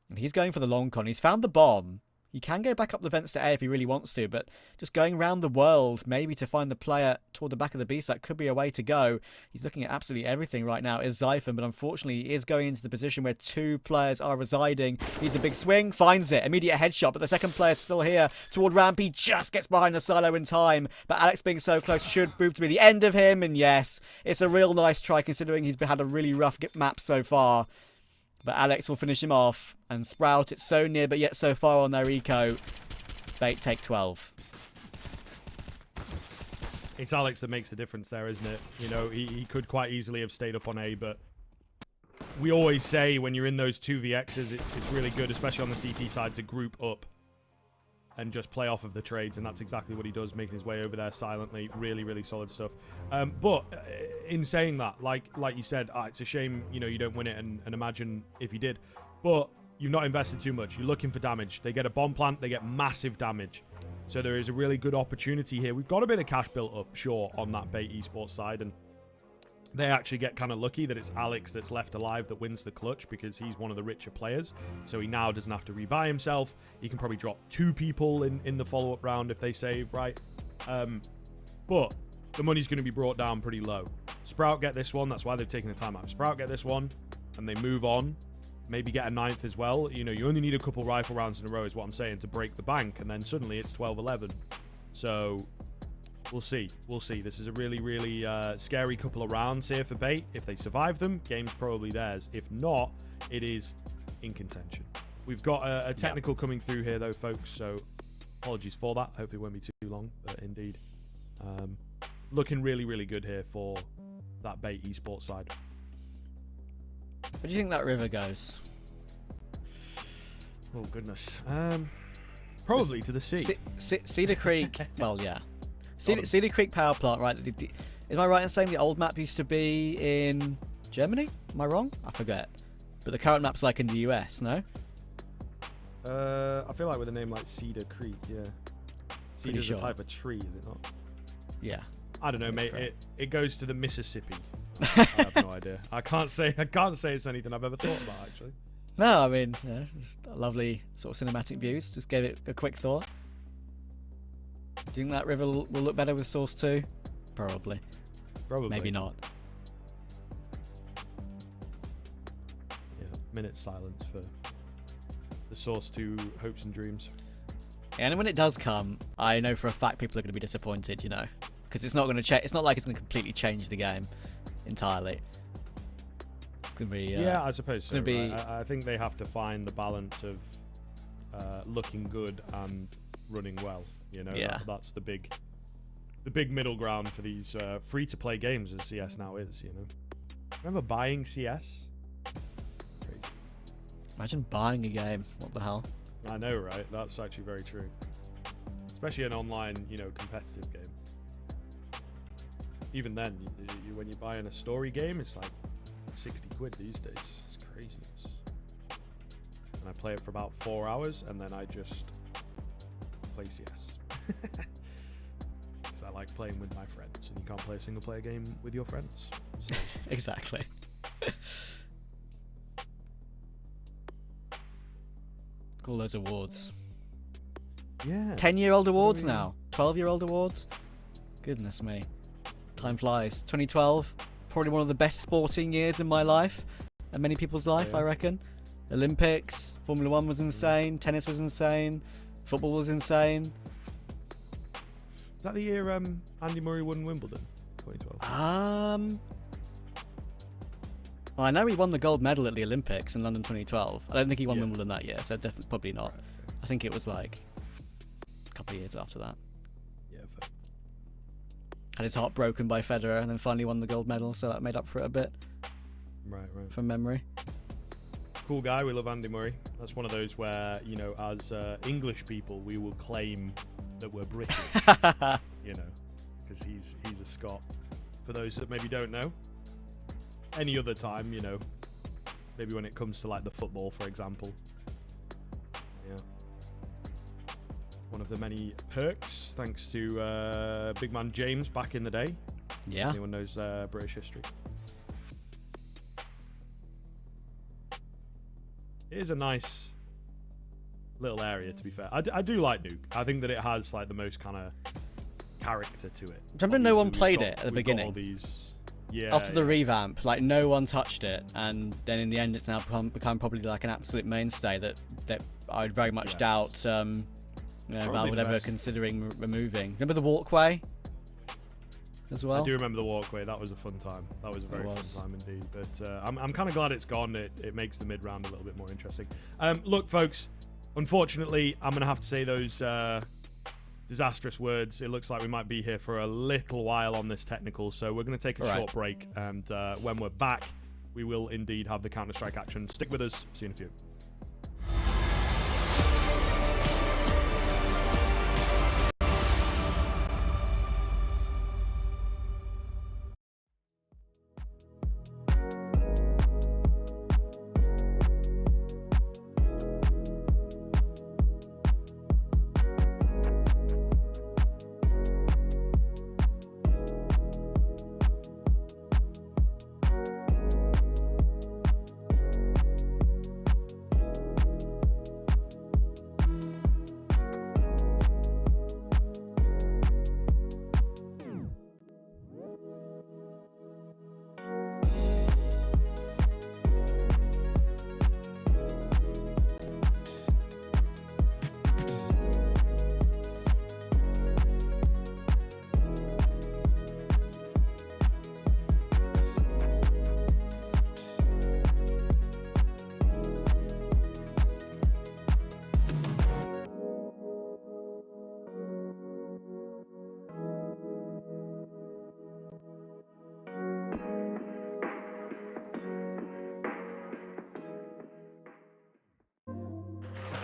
A: And he's going for the long con. He's found the bomb. He can go back up the vents to A if he really wants to, but just going around the world, maybe to find the player toward the back of the B site could be a way to go. He's looking at absolutely everything right now, is Siphon, but unfortunately he is going into the position where 2 players are residing. He's a big swing, finds it, immediate headshot, but the second player's still here toward ramp. He just gets behind the silo in time, but Alex being so close should prove to be the end of him, and yes, it's a real nice try considering he's had a really rough map so far. But Alex will finish him off. And Sprout, it's so near but yet so far on their eco. Bait take 12.
B: It's Alex that makes the difference there, isn't it? You know, he could quite easily have stayed up on A, but we always say when you're in those 2vx's, it's really good, especially on the CT side, to group up and just play off of the trades, and that's exactly what he does, making his way over there silently. Really, really solid stuff. But in saying that, like you said, it's a shame, you know, you don't win it, and imagine if you did. But you've not invested too much. You're looking for damage. They get a bomb plant, they get massive damage. So there is a really good opportunity here. We've got a bit of cash built up, sure, on that Bait Esports side, and they actually get kind of lucky that it's Alex that's left alive that wins the clutch because he's one of the richer players. So he now doesn't have to rebuy himself. He can probably drop 2 people in the follow-up round if they save, right? But the money's going to be brought down pretty low. Sprout get this one. That's why they've taken the time out. Sprout get this one, and they move on. Maybe get a 9th as well. You know, you only need a couple rifle rounds in a row is what I'm saying to break the bank, and then suddenly it's 12-11. So we'll see. We'll see. This is a really, really scary couple of rounds here for Bait. If they survive them, game's probably theirs. If not, it is in contention. We've got a technical coming through here, though, folks, so apologies for that. Hopefully it won't be too long, but indeed. Looking really, really good here for that Bait Esports side.
A: Where do you think that river goes?
B: Oh, goodness. Probably to the sea.
A: Cedar Creek. Well, yeah. Cedar Creek power plant, right? Am I right in saying the old map used to be in Germany? Am I wrong? I forget. But the current map's like in the US, no?
B: I feel like with a name like Cedar Creek, yeah. Cedar's a type of tree, is it not?
A: Yeah.
B: I don't know, mate. It goes to the Mississippi. I have no idea. I can't say it's anything I've ever thought about, actually.
A: No, I mean, just lovely sort of cinematic views. Just gave it a quick thought. Do you think that river will look better with Source 2? Probably. Maybe not.
B: Yeah, minute silence for the Source 2 hopes and dreams.
A: And when it does come, I know for a fact people are going to be disappointed, you know, because it's not going to change. It's not like it's going to completely change the game entirely. It's going to be.
B: Yeah, I suppose so. Right? I think they have to find the balance of looking good and running well. You know, that's the big middle ground for these free-to-play games as CS now is. You know, remember buying CS? Crazy.
A: Imagine buying a game. What the hell?
B: I know, right? That's actually very true. Especially an online, you know, competitive game. Even then, when you're buying a story game, it's like 60 quid these days. It's craziness. And I play it for about 4 hours, and then I just play CS. Because I like playing with my friends, and you can't play a single-player game with your friends. So.
A: Exactly. All those awards.
B: Yeah.
A: 10-year-old awards now. 12-year-old awards. Goodness me. Time flies. 2012, probably one of the best sporting years in my life, and many people's life, I reckon. Olympics, Formula 1 was insane, tennis was insane, football was insane.
B: Is that the year Andy Murray won Wimbledon? 2012?
A: Well, I know he won the gold medal at the Olympics in London 2012. I don't think he won
B: Yeah.
A: Wimbledon that year, so definitely probably not.
B: Right, okay.
A: I think it was like a couple of years after that.
B: Yeah, fair.
A: Had his heart broken by Federer, and then finally won the gold medal, so that made up for it a bit.
B: Right.
A: From memory.
B: Cool guy. We love Andy Murray. That's one of those where, you know, as English people, we will claim that we're British, you know, because he's a Scot. For those that maybe don't know, any other time, you know, maybe when it comes to like the football, for example. Yeah. One of the many perks, thanks to big man James back in the day.
A: Yeah.
B: Anyone knows British history? It is a nice little area, to be fair. I do like Nuke. I think that it has like the most kind of character to it.
A: Remember, no one played it at the beginning.
B: All these, yeah.
A: After the revamp, like no one touched it, and then in the end, it's now become probably like an absolute mainstay that I would very much doubt. Valve would ever considering removing. Remember the walkway as well?
B: I do remember the walkway. That was a fun time. That was a very fun time indeed. But I'm kind of glad it's gone. It makes the mid round a little bit more interesting. Look, folks. Unfortunately, I'm gonna have to say those disastrous words. It looks like we might be here for a little while on this technical, so we're gonna take a short break. And when we're back, we will indeed have the Counter-Strike action. Stick with us. See you in a few.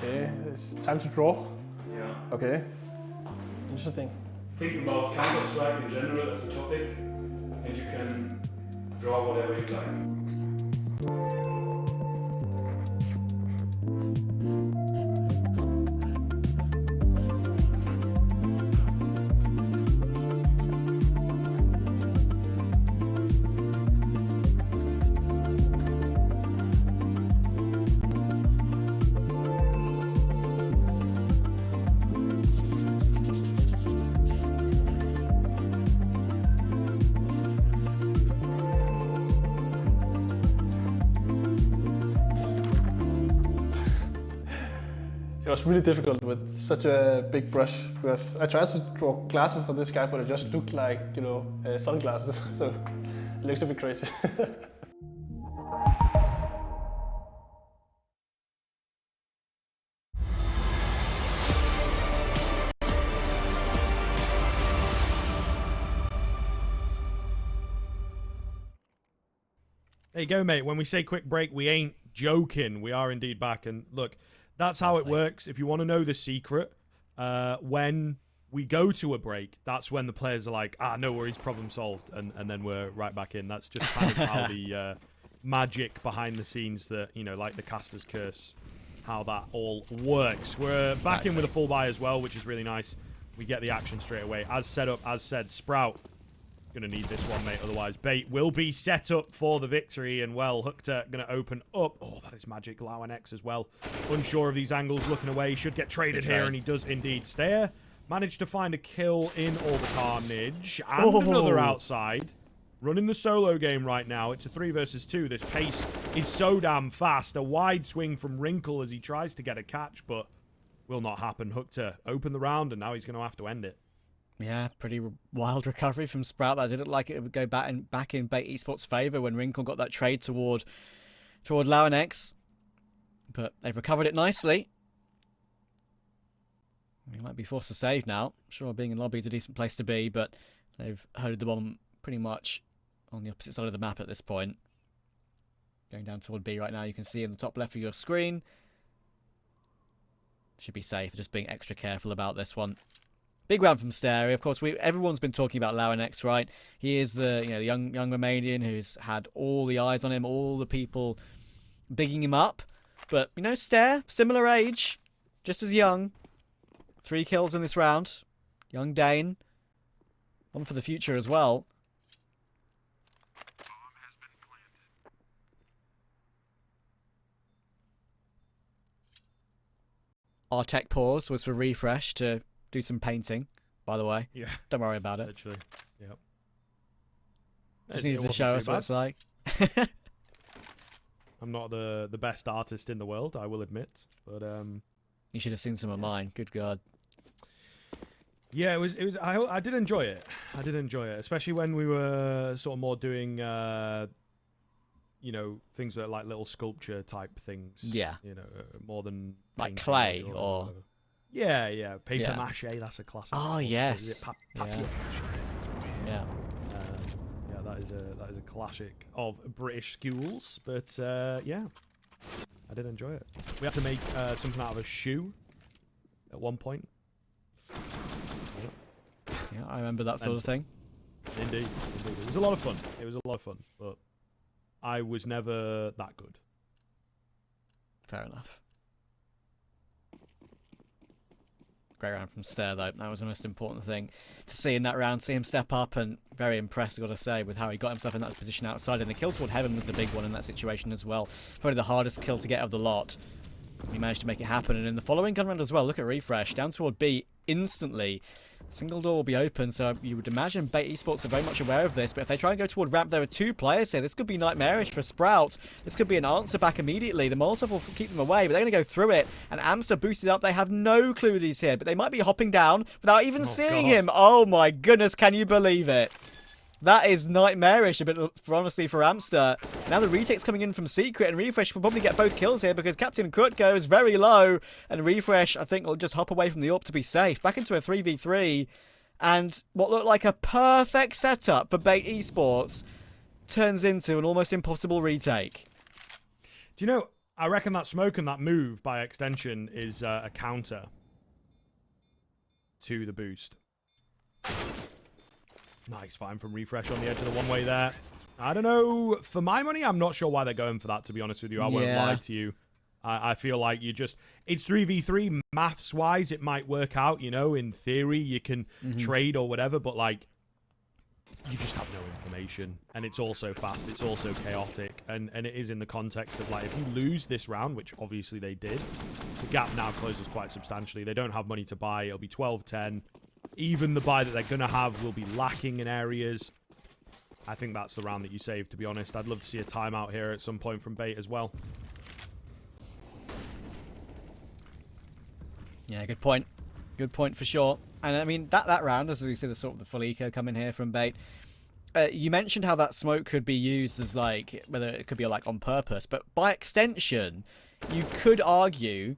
C: Okay, it's time to draw.
D: Yeah.
C: Okay. Interesting.
D: Think about Counter-Strike in general as a topic, and you can draw whatever you like.
C: It was really difficult with such a big brush because I tried to draw glasses on this guy, but it just looked like, you know, sunglasses. So it looks a bit crazy.
B: There you go, mate. When we say quick break, we ain't joking. We are indeed back. And look, that's how it works. If you want to know the secret, when we go to a break, that's when the players are like, no worries, problem solved. And then we're right back in. That's just kind of how the magic behind the scenes that, you know, like the caster's curse, how that all works. We're back in with a full buy as well, which is really nice. We get the action straight away. As set up, as said, Sprout. Gonna need this one, mate, otherwise bait will be set up for the victory. And well, Hookter gonna open up. Oh, that is magic. Lau and X as well. Unsure of these angles, looking away. Should get traded here, and he does indeed. Staehr managed to find a kill in all the carnage. And another outside. Running the solo game right now. It's a 3 versus 2. This pace is so damn fast. A wide swing from Wrinkle as he tries to get a catch, but will not happen. Hookter open the round, and now he's going to have to end it.
A: Yeah, pretty wild recovery from Sprout. That didn't like it would go back in Bait Esports' favour when Wrinkle got that trade toward Launex. But they've recovered it nicely. He might be forced to save now. I'm sure being in lobby is a decent place to be, but they've herded the bomb pretty much on the opposite side of the map at this point. Going down toward B right now, you can see in the top left of your screen. Should be safe, just being extra careful about this one. Big round from Staehr. Of course, everyone's been talking about Launex, right? He is the the young Romanian who's had all the eyes on him, all the people bigging him up. But Staehr, similar age, just as young. 3 kills in this round. Young Dane. One for the future as well. Our tech pause was for refrezh to do some painting, by the way.
B: Yeah.
A: Don't worry about it.
B: Literally. Yep.
A: Just needs to show us what it's like.
B: I'm not the best artist in the world, I will admit. But
A: you should have seen some of mine. Good God.
B: Yeah, it was. I did enjoy it. I did enjoy it, especially when we were sort of more doing, things that like little sculpture type things.
A: Yeah.
B: More than
A: like clay or.
B: Yeah, paper mache. That's a classic.
A: Oh yes.
B: Papier mache.
A: Yeah.
B: That is a classic of British schools. But yeah, I did enjoy it. We had to make something out of a shoe at one point.
A: Yeah, I remember that sort of thing.
B: Indeed. It was a lot of fun. But I was never that good.
A: Fair enough. Great round from Staehr, though. That was the most important thing to see in that round. See him step up, and very impressed, I've got to say, with how he got himself in that position outside. And the kill toward Heaven was the big one in that situation as well. Probably the hardest kill to get of the lot. He managed to make it happen. And in the following gun round as well, look at refrezh. Down toward B instantly. Single door will be open, so you would imagine Bait Esports are very much aware of this. But if they try and go toward ramp, there are 2 players here. This could be nightmarish for Sprout. This could be an answer back immediately. The Molotov will keep them away, but they're going to go through it. And Amster boosted up. They have no clue that he's here, but they might be hopping down without even seeing him. Oh my goodness, can you believe it? That is nightmarish a bit, honestly, for Amster. Now the retake's coming in from Secret, and refrezh will probably get both kills here because Captain Kurt goes very low, and refrezh, I think, will just hop away from the AWP to be safe. Back into a 3v3, and what looked like a perfect setup for Bait Esports turns into an almost impossible retake.
B: Do you know, I reckon that smoke and that move, by extension, is a counter to the boost. Nice find from refrezh on the edge of the one-way there. I don't know. For my money, I'm not sure why they're going for that, to be honest with you. I won't lie to you. I feel like it's 3v3. Maths-wise, it might work out, In theory, you can trade or whatever, but, you just have no information. And it's also fast. It's also chaotic. And it is in the context of, if you lose this round, which obviously they did, the gap now closes quite substantially. They don't have money to buy. It'll be 12-10. Even the buy that they're going to have will be lacking in areas. I think that's the round that you save, to be honest. I'd love to see a timeout here at some point from Bait as well.
A: Yeah, good point. Good point for sure. And I mean, that round, as we see the sort of the full eco coming here from Bait, you mentioned how that smoke could be used as whether it could be on purpose, but by extension, you could argue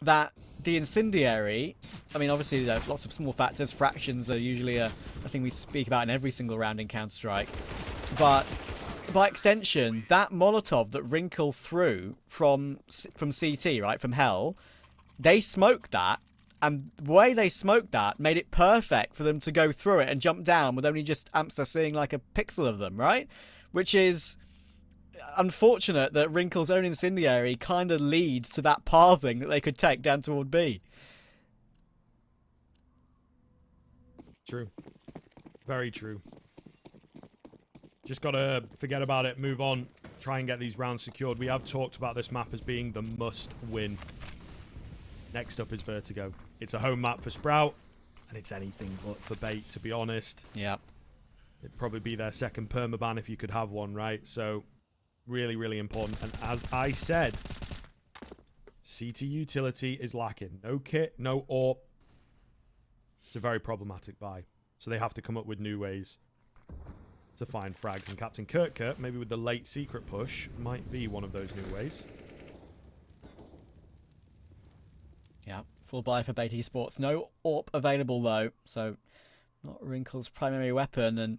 A: that the incendiary, I mean, obviously there's lots of small factors. Fractions are usually a thing we speak about in every single round in Counter-Strike. But by extension, that Molotov that Wrinkle threw from CT, right, from Hell, they smoked that. And the way they smoked that made it perfect for them to go through it and jump down with only just Amster seeing a pixel of them, right? Which is unfortunate that Wrinkle's own incendiary kind of leads to that pathing that they could take down toward B.
B: True. Very true. Just got to forget about it, move on, try and get these rounds secured. We have talked about this map as being the must-win. Next up is Vertigo. It's a home map for Sprout, and it's anything but for Bait, to be honest.
A: Yeah.
B: It'd probably be their second permaban if you could have one, right? So, really, really important. And as I said, CT utility is lacking. No kit, no AWP. It's a very problematic buy. So they have to come up with new ways to find frags. And Captain Kurt, maybe with the late secret push, might be one of those new ways.
A: Yeah, full buy for Bait Esports. No AWP available though, so not Wrinkle's primary weapon. And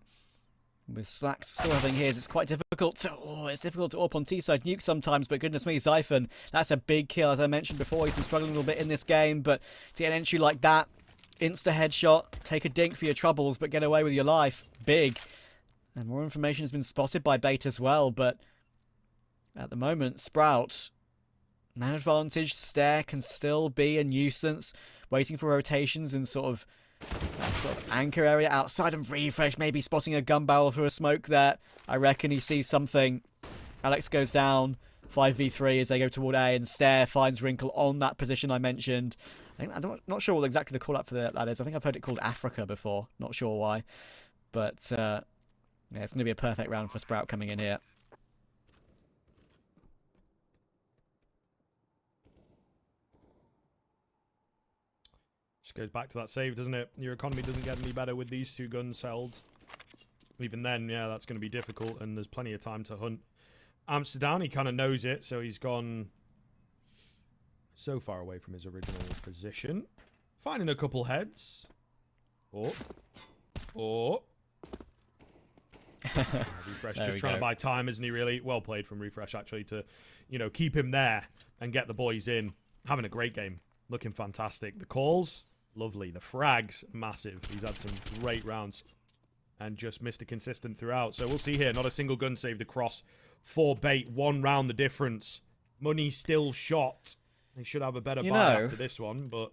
A: with Slacks still having his, it's quite difficult to... Oh, it's difficult to AWP on T-side Nuke sometimes, but goodness me, Zyphon, that's a big kill. As I mentioned before, he's been struggling a little bit in this game, but to get an entry like that, insta-headshot, take a dink for your troubles, but get away with your life, big. And more information has been spotted by Bait as well, but at the moment, Sprout, man advantage, Staehr can still be a nuisance, waiting for rotations in sort of anchor area outside, and refrezh maybe spotting a gun barrel through a smoke there. I reckon he sees something. Alex goes down, 5v3 as they go toward A, and Staehr finds Wrinkle on that position I mentioned. I'm not sure what exactly the call up for that is. I think I've heard it called Africa before. Not sure why. But yeah, it's going to be a perfect round for Sprout coming in here.
B: Just goes back to that save, doesn't it? Your economy doesn't get any better with these two guns held. Even then, yeah, that's going to be difficult, and there's plenty of time to hunt. Amsterdam, he kind of knows it, so he's gone so far away from his original position. Finding a couple heads. refrezh just trying to buy time, isn't he, really? Well played from refrezh, actually, to, you know, keep him there and get the boys in. Having a great game. Looking fantastic. The calls, lovely. The frags, massive. He's had some great rounds and just Mr. Consistent throughout. So we'll see here. Not a single gun saved across for Bait. One round the difference. Money still shot. They should have a better buy after this one, but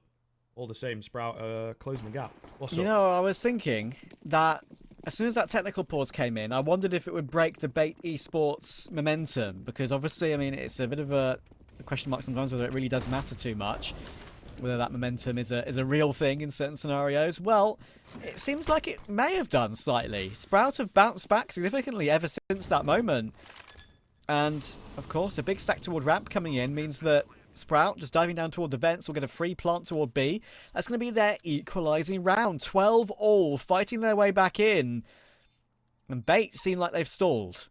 B: all the same, Sprout closing the gap. What's up?
A: I was thinking that as soon as that technical pause came in, I wondered if it would break the Bait Esports momentum, because obviously, I mean, it's a bit of a question mark sometimes whether it really does matter too much, whether that momentum is a real thing in certain scenarios. Well, it seems like it may have done slightly. Sprout have bounced back significantly ever since that moment. And, of course, a big stack toward ramp coming in means that Sprout, just diving down toward the vents, will get a free plant toward B. That's going to be their equalising round. 12 all, fighting their way back in. And Bait seem like they've stalled.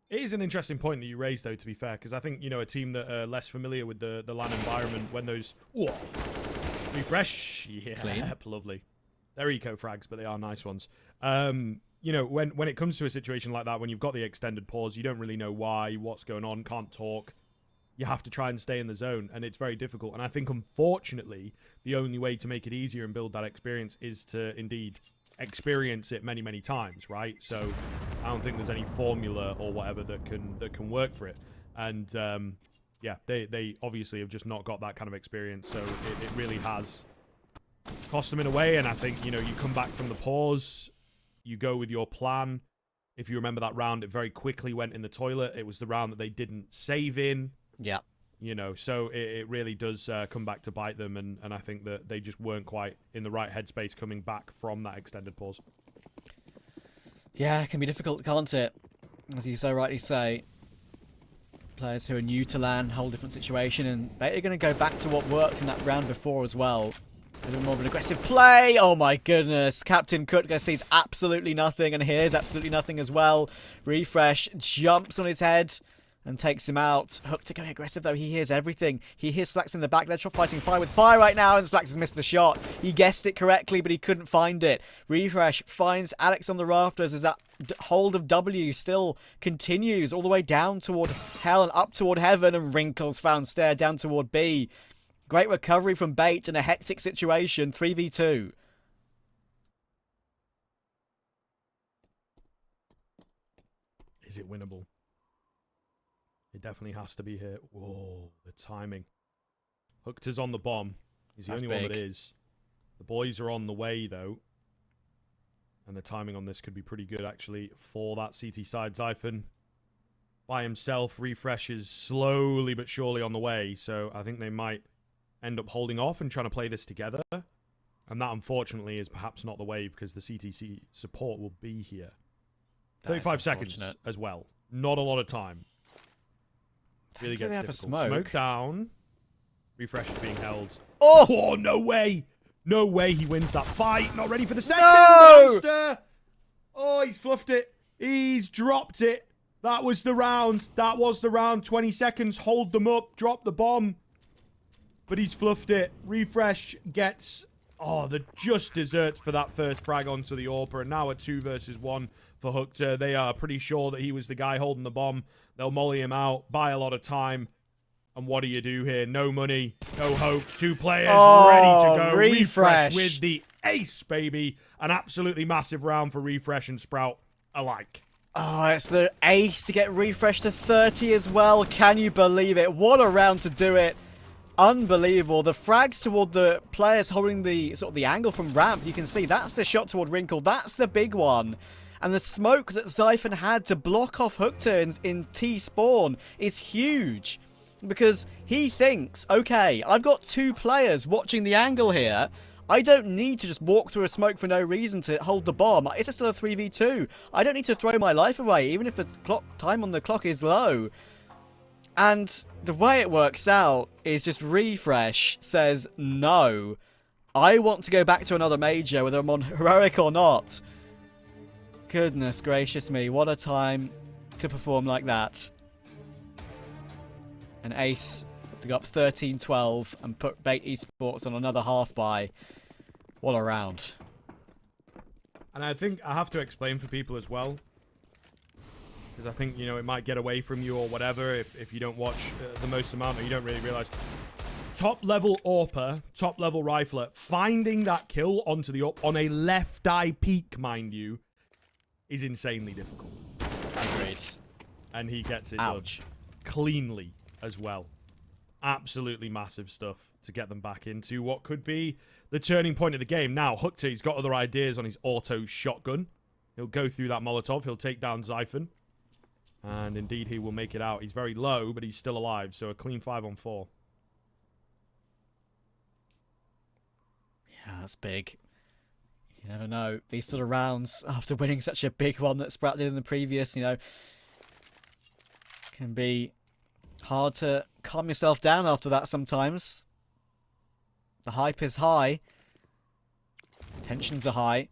B: It is an interesting point that you raised, though, to be fair, because I think, you know, a team that are less familiar with the LAN environment, when those... Whoa! Refrezh! Yeah, clean. Lovely. They're eco frags, but they are nice ones. You know, when it comes to a situation like that, when you've got the extended pause, you don't really know why, what's going on, can't talk. You have to try and stay in the zone, and it's very difficult. And I think, unfortunately, the only way to make it easier and build that experience is to, indeed, experience it many, many times, right? So I don't think there's any formula or whatever that can work for it. And, yeah, they obviously have just not got that kind of experience, so it really has cost them in a way. And I think, you know, you come back from the pause... You go with your plan. If you remember that round, it very quickly went in the toilet. It was the round that they didn't save in.
A: Yeah.
B: You know, so it really does come back to bite them. And I think that they just weren't quite in the right headspace coming back from that extended pause.
A: Yeah, it can be difficult, can't it? As you so rightly say. Players who are new to LAN, whole different situation. And they're going to go back to what worked in that round before as well. A little more of an aggressive play. Oh my goodness. Captain Kutka sees absolutely nothing and hears absolutely nothing as well. refrezh jumps on his head and takes him out. Hook to go aggressive though. He hears everything. He hears Slacks in the back. They're fighting fire with fire right now, and Slacks has missed the shot. He guessed it correctly, but he couldn't find it. refrezh finds Alex on the rafters as that hold of W still continues all the way down toward hell and up toward heaven, and Wrinkles found Staehr down toward B. Great recovery from Bait in a hectic situation. 3v2.
B: Is it winnable? It definitely has to be here. Whoa, the timing. Hookter's on the bomb. He's the only one that is. The boys are on the way, though. And the timing on this could be pretty good, actually, for that CT side. Zyphon by himself. refrezh is slowly but surely on the way. So I think they might end up holding off and trying to play this together. And that, unfortunately, is perhaps not the wave, because the CTC support will be here. 35 seconds as well. Not a lot of time. Really gets difficult. Smoke down. refrezh is being held.
A: Oh!
B: Oh, no way! No way he wins that fight. Not ready for the second.
A: No!
B: Amster. Oh, he's fluffed it. He's dropped it. That was the round. That was the round. 20 seconds. Hold them up. Drop the bomb. But he's fluffed it. Refrezh gets... Oh, the just desserts for that first frag onto the AWPer. And now a 2 versus 1 for Hukter. They are pretty sure that he was the guy holding the bomb. They'll molly him out. Buy a lot of time. And what do you do here? No money. No hope. 2 players ready to go.
A: Refrezh
B: with the ace, baby. An absolutely massive round for Refrezh and Sprout alike.
A: Oh, it's the ace to get Refrezh to 30 as well. Can you believe it? What a round to do it. Unbelievable. The frags toward the players holding the sort of the angle from ramp. You can see that's the shot toward Wrinkle. That's the big one. And the smoke that Zyphon had to block off Hukter in T-spawn is huge. Because he thinks, okay, I've got 2 players watching the angle here. I don't need to just walk through a smoke for no reason to hold the bomb. It's still a 3v2. I don't need to throw my life away, even if the time on the clock is low. And the way it works out is just Refrezh says, no, I want to go back to another major, whether I'm on heroic or not. Goodness gracious me, what a time to perform like that. An ace to go up 13-12 and put Bait Esports on another half by. What a round.
B: And I think I have to explain for people as well. Because I think, you know, it might get away from you or whatever if you don't watch the most amount or you don't really realize. Top level AWPer, top level rifler, finding that kill onto the AWP on a left eye peak, mind you, is insanely difficult.
A: Agreed.
B: And he gets it done cleanly as well. Absolutely massive stuff to get them back into what could be the turning point of the game. Now, Hukter, he's got other ideas on his auto shotgun. He'll go through that Molotov. He'll take down Zyphon. And indeed, he will make it out. He's very low, but he's still alive. So a clean 5-on-4.
A: Yeah, that's big. You never know. These sort of rounds, after winning such a big one that Sprout did in the previous, you know, can be hard to calm yourself down after that sometimes. The hype is high. Tensions are high.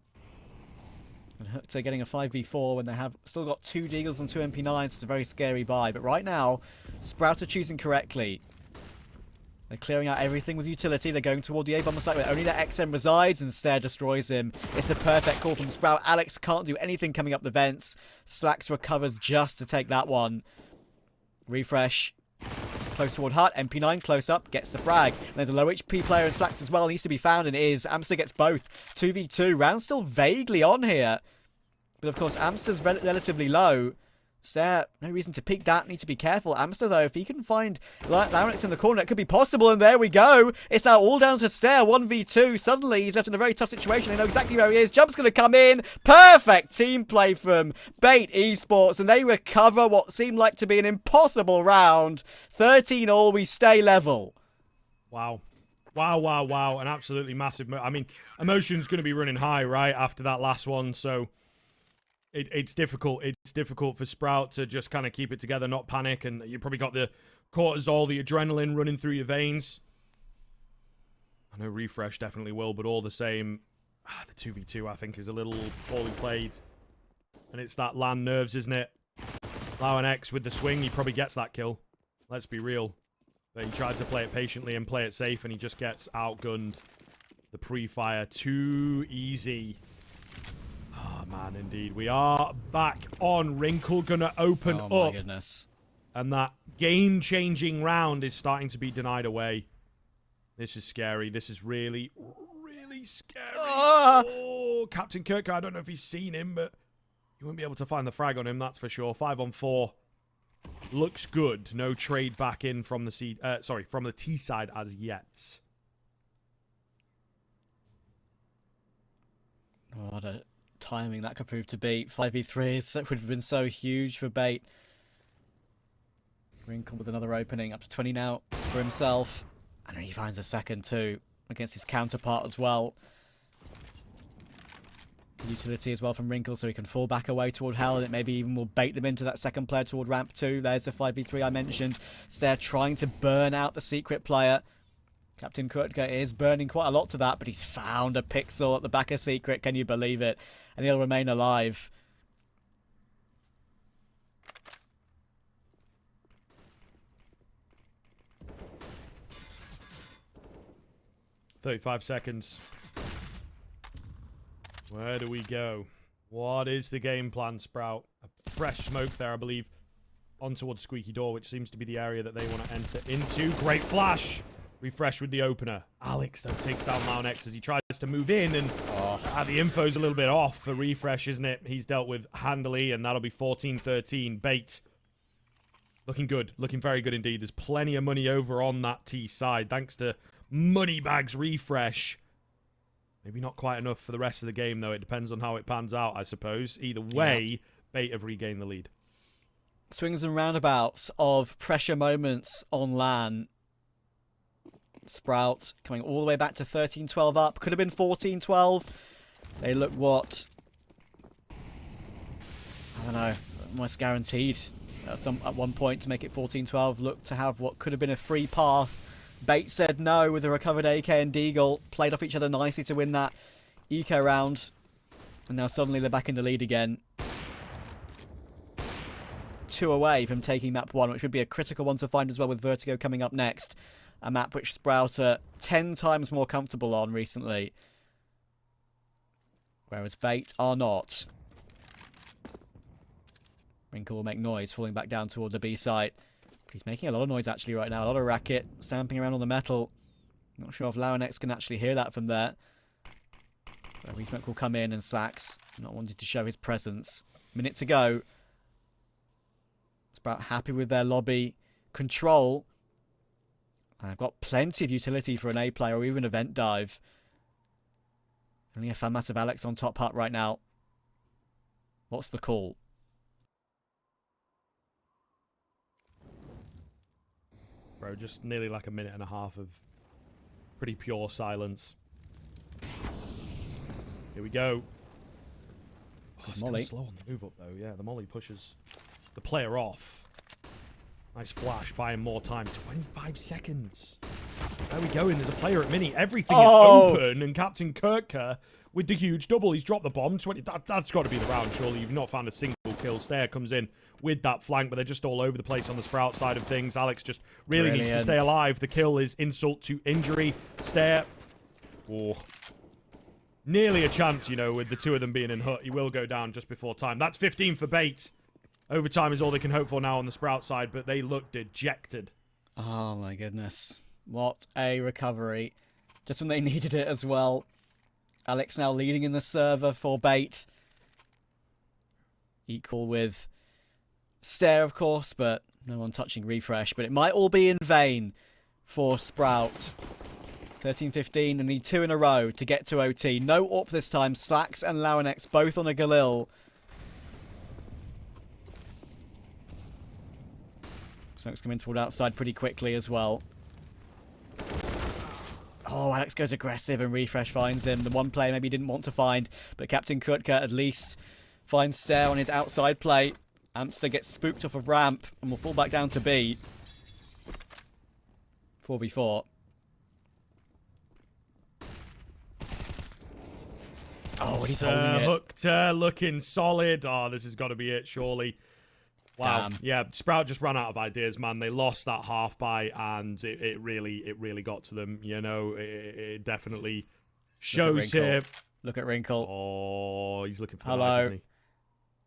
A: And Hukter getting a 5v4 when they have still got 2 Deagles and 2 MP9s. It's a very scary buy. But right now, Sprout are choosing correctly. They're clearing out everything with utility. They're going toward the A-bomber site where only their XM resides, and Staehr destroys him. It's the perfect call from Sprout. Alex can't do anything coming up the vents. Slacks recovers just to take that one. Refrezh close toward Hut. MP9 close up, gets the frag. And there's a low HP player in Slacks as well. Needs to be found, and it is. Amster gets both. 2v2. Round still vaguely on here. But of course, Amster's relatively low. Staehr, no reason to peek that. Need to be careful. Amster, though, if he can find Larynx in the corner, it could be possible. And there we go. It's now all down to Staehr. 1v2. Suddenly, he's left in a very tough situation. They know exactly where he is. Jump's going to come in. Perfect team play from Bait Esports. And they recover what seemed like to be an impossible round. 13 all. We stay level.
B: Wow. Wow, wow, wow. An absolutely massive... I mean, emotion's going to be running high, right, after that last one. So... It's difficult. It's difficult for Sprout to just kind of keep it together, not panic, and you probably got the cortisol, the adrenaline running through your veins. I know Refrezh definitely will, but all the same, the 2v2 I think is a little poorly played. And it's that land nerves, isn't it? X with the swing, he probably gets that kill. Let's be real. But he tried to play it patiently and play it safe, and he just gets outgunned. The pre-fire, too easy. Oh, man, indeed. We are back on. Wrinkle gonna open up.
A: Oh, my goodness.
B: And that game-changing round is starting to be denied away. This is scary. This is really, really scary. Oh, Captain Kirk, I don't know if he's seen him, but you won't be able to find the frag on him, that's for sure. 5-on-4. Looks good. No trade back in from the from the T side as yet.
A: Oh, what a timing that could prove to be. 5v3 would have been so huge for Bait. Wrinkle with another opening, up to 20 now for himself. And he finds a second too against his counterpart as well. Utility as well from Wrinkle, so he can fall back away toward Hell, and it maybe even will bait them into that second player toward ramp 2. There's the 5v3 I mentioned. Staehr trying to burn out the secret player. Captain Kurtka is burning quite a lot to that, but he's found a pixel at the back of Secret. Can you believe it? And he'll remain alive.
B: "35 seconds. Where do we go? What is the game plan, Sprout? A fresh smoke there, I believe, on towards Squeaky Door, which seems to be the area that they want to enter into. Great flash! Refresh with the opener. Alex, though, takes down Launex as he tries to move in, and the info's a little bit off for Refresh, isn't it? He's dealt with handily, and that'll be 14-13. Bait. Looking good. Looking very good indeed. There's plenty of money over on that T side, thanks to Moneybags Refresh. Maybe not quite enough for the rest of the game, though. It depends on how it pans out, I suppose. Either way, Bait have regained the lead.
A: Swings and roundabouts of pressure moments on LAN. Sprout coming all the way back to 13-12 up. Could have been 14-12. They look what? I don't know. Almost guaranteed at one point to make it 14-12. Look to have what could have been a free path. Bait said no with a recovered AK and Deagle. Played off each other nicely to win that eco round. And now suddenly they're back in the lead again. 2 away from taking map 1, which would be a critical one to find as well, with Vertigo coming up next. A map which Sprout are 10 times more comfortable on recently. Whereas Bait are not. Wrinkle will make noise, falling back down toward the B site. He's making a lot of noise actually right now. A lot of racket, stamping around on the metal. Not sure if Launex can actually hear that from there. So Resmoke will come in, and Sax not wanting to show his presence. Minute to go. Sprout happy with their lobby control. I've got plenty of utility for an A player or even a vent dive. Only a fan massive Alex on top hut right now. What's the call?
B: Bro, just nearly like a minute and a half of pretty pure silence. Here we go. Oh, still
A: Molly.
B: slow on the move up though. Yeah, the Molly pushes the player off. Nice flash, buying more time. 25 seconds. There we go, and there's a player at mini. Everything is open, and Captain Kurtka with the huge double. He's dropped the bomb. That's got to be the round, surely. You've not found a single kill. Staehr comes in with that flank, but they're just all over the place on the Sprout side of things. Alex just really needs to stay alive. The kill is insult to injury. Staehr, nearly a chance, you know, with the two of them being in hut. He will go down just before time. That's 15 for Bait. Overtime is all they can hope for now on the Sprout side, but they look dejected.
A: Oh my goodness. What a recovery. Just when they needed it as well. Alex now leading in the server for Bait. Equal with Staehr, of course, but no one touching Refresh. But it might all be in vain for Sprout. 13-15 and need 2 in a row to get to OT. No AWP this time. Slacks and Launex both on a Galil. Smoke's coming toward outside pretty quickly as well. Oh, Alex goes aggressive and Refresh finds him. The one player maybe he didn't want to find, but Captain Kurtka at least finds Staehr on his outside play. Amster gets spooked off of ramp and will fall back down to B. 4v4. Oh, he's holding it.
B: Hooked, looking solid. Oh, this has got to be it, surely. Wow. Damn. Yeah, Sprout just ran out of ideas, man. They lost that half by, and it really got to them. You know, it definitely shows here.
A: Look at Wrinkle.
B: Oh, he's looking for the knife, isn't he?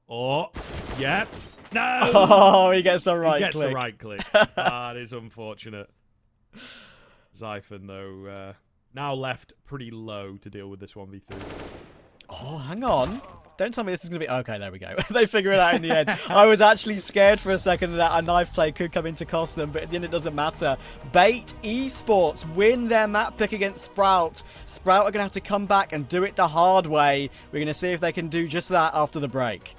B: Oh, yeah. No!
A: Oh, he gets a right click.
B: He gets a right click. That is unfortunate. Zyphon, though, now left pretty low to deal with this 1v3.
A: Oh, hang on. Don't tell me this is going to be... Okay, there we go. They figure it out in the end. I was actually scared for a second that a knife play could come in to cost them, but in the end it doesn't matter. Bait Esports win their map pick against Sprout. Sprout are going to have to come back and do it the hard way. We're going to see if they can do just that after the break.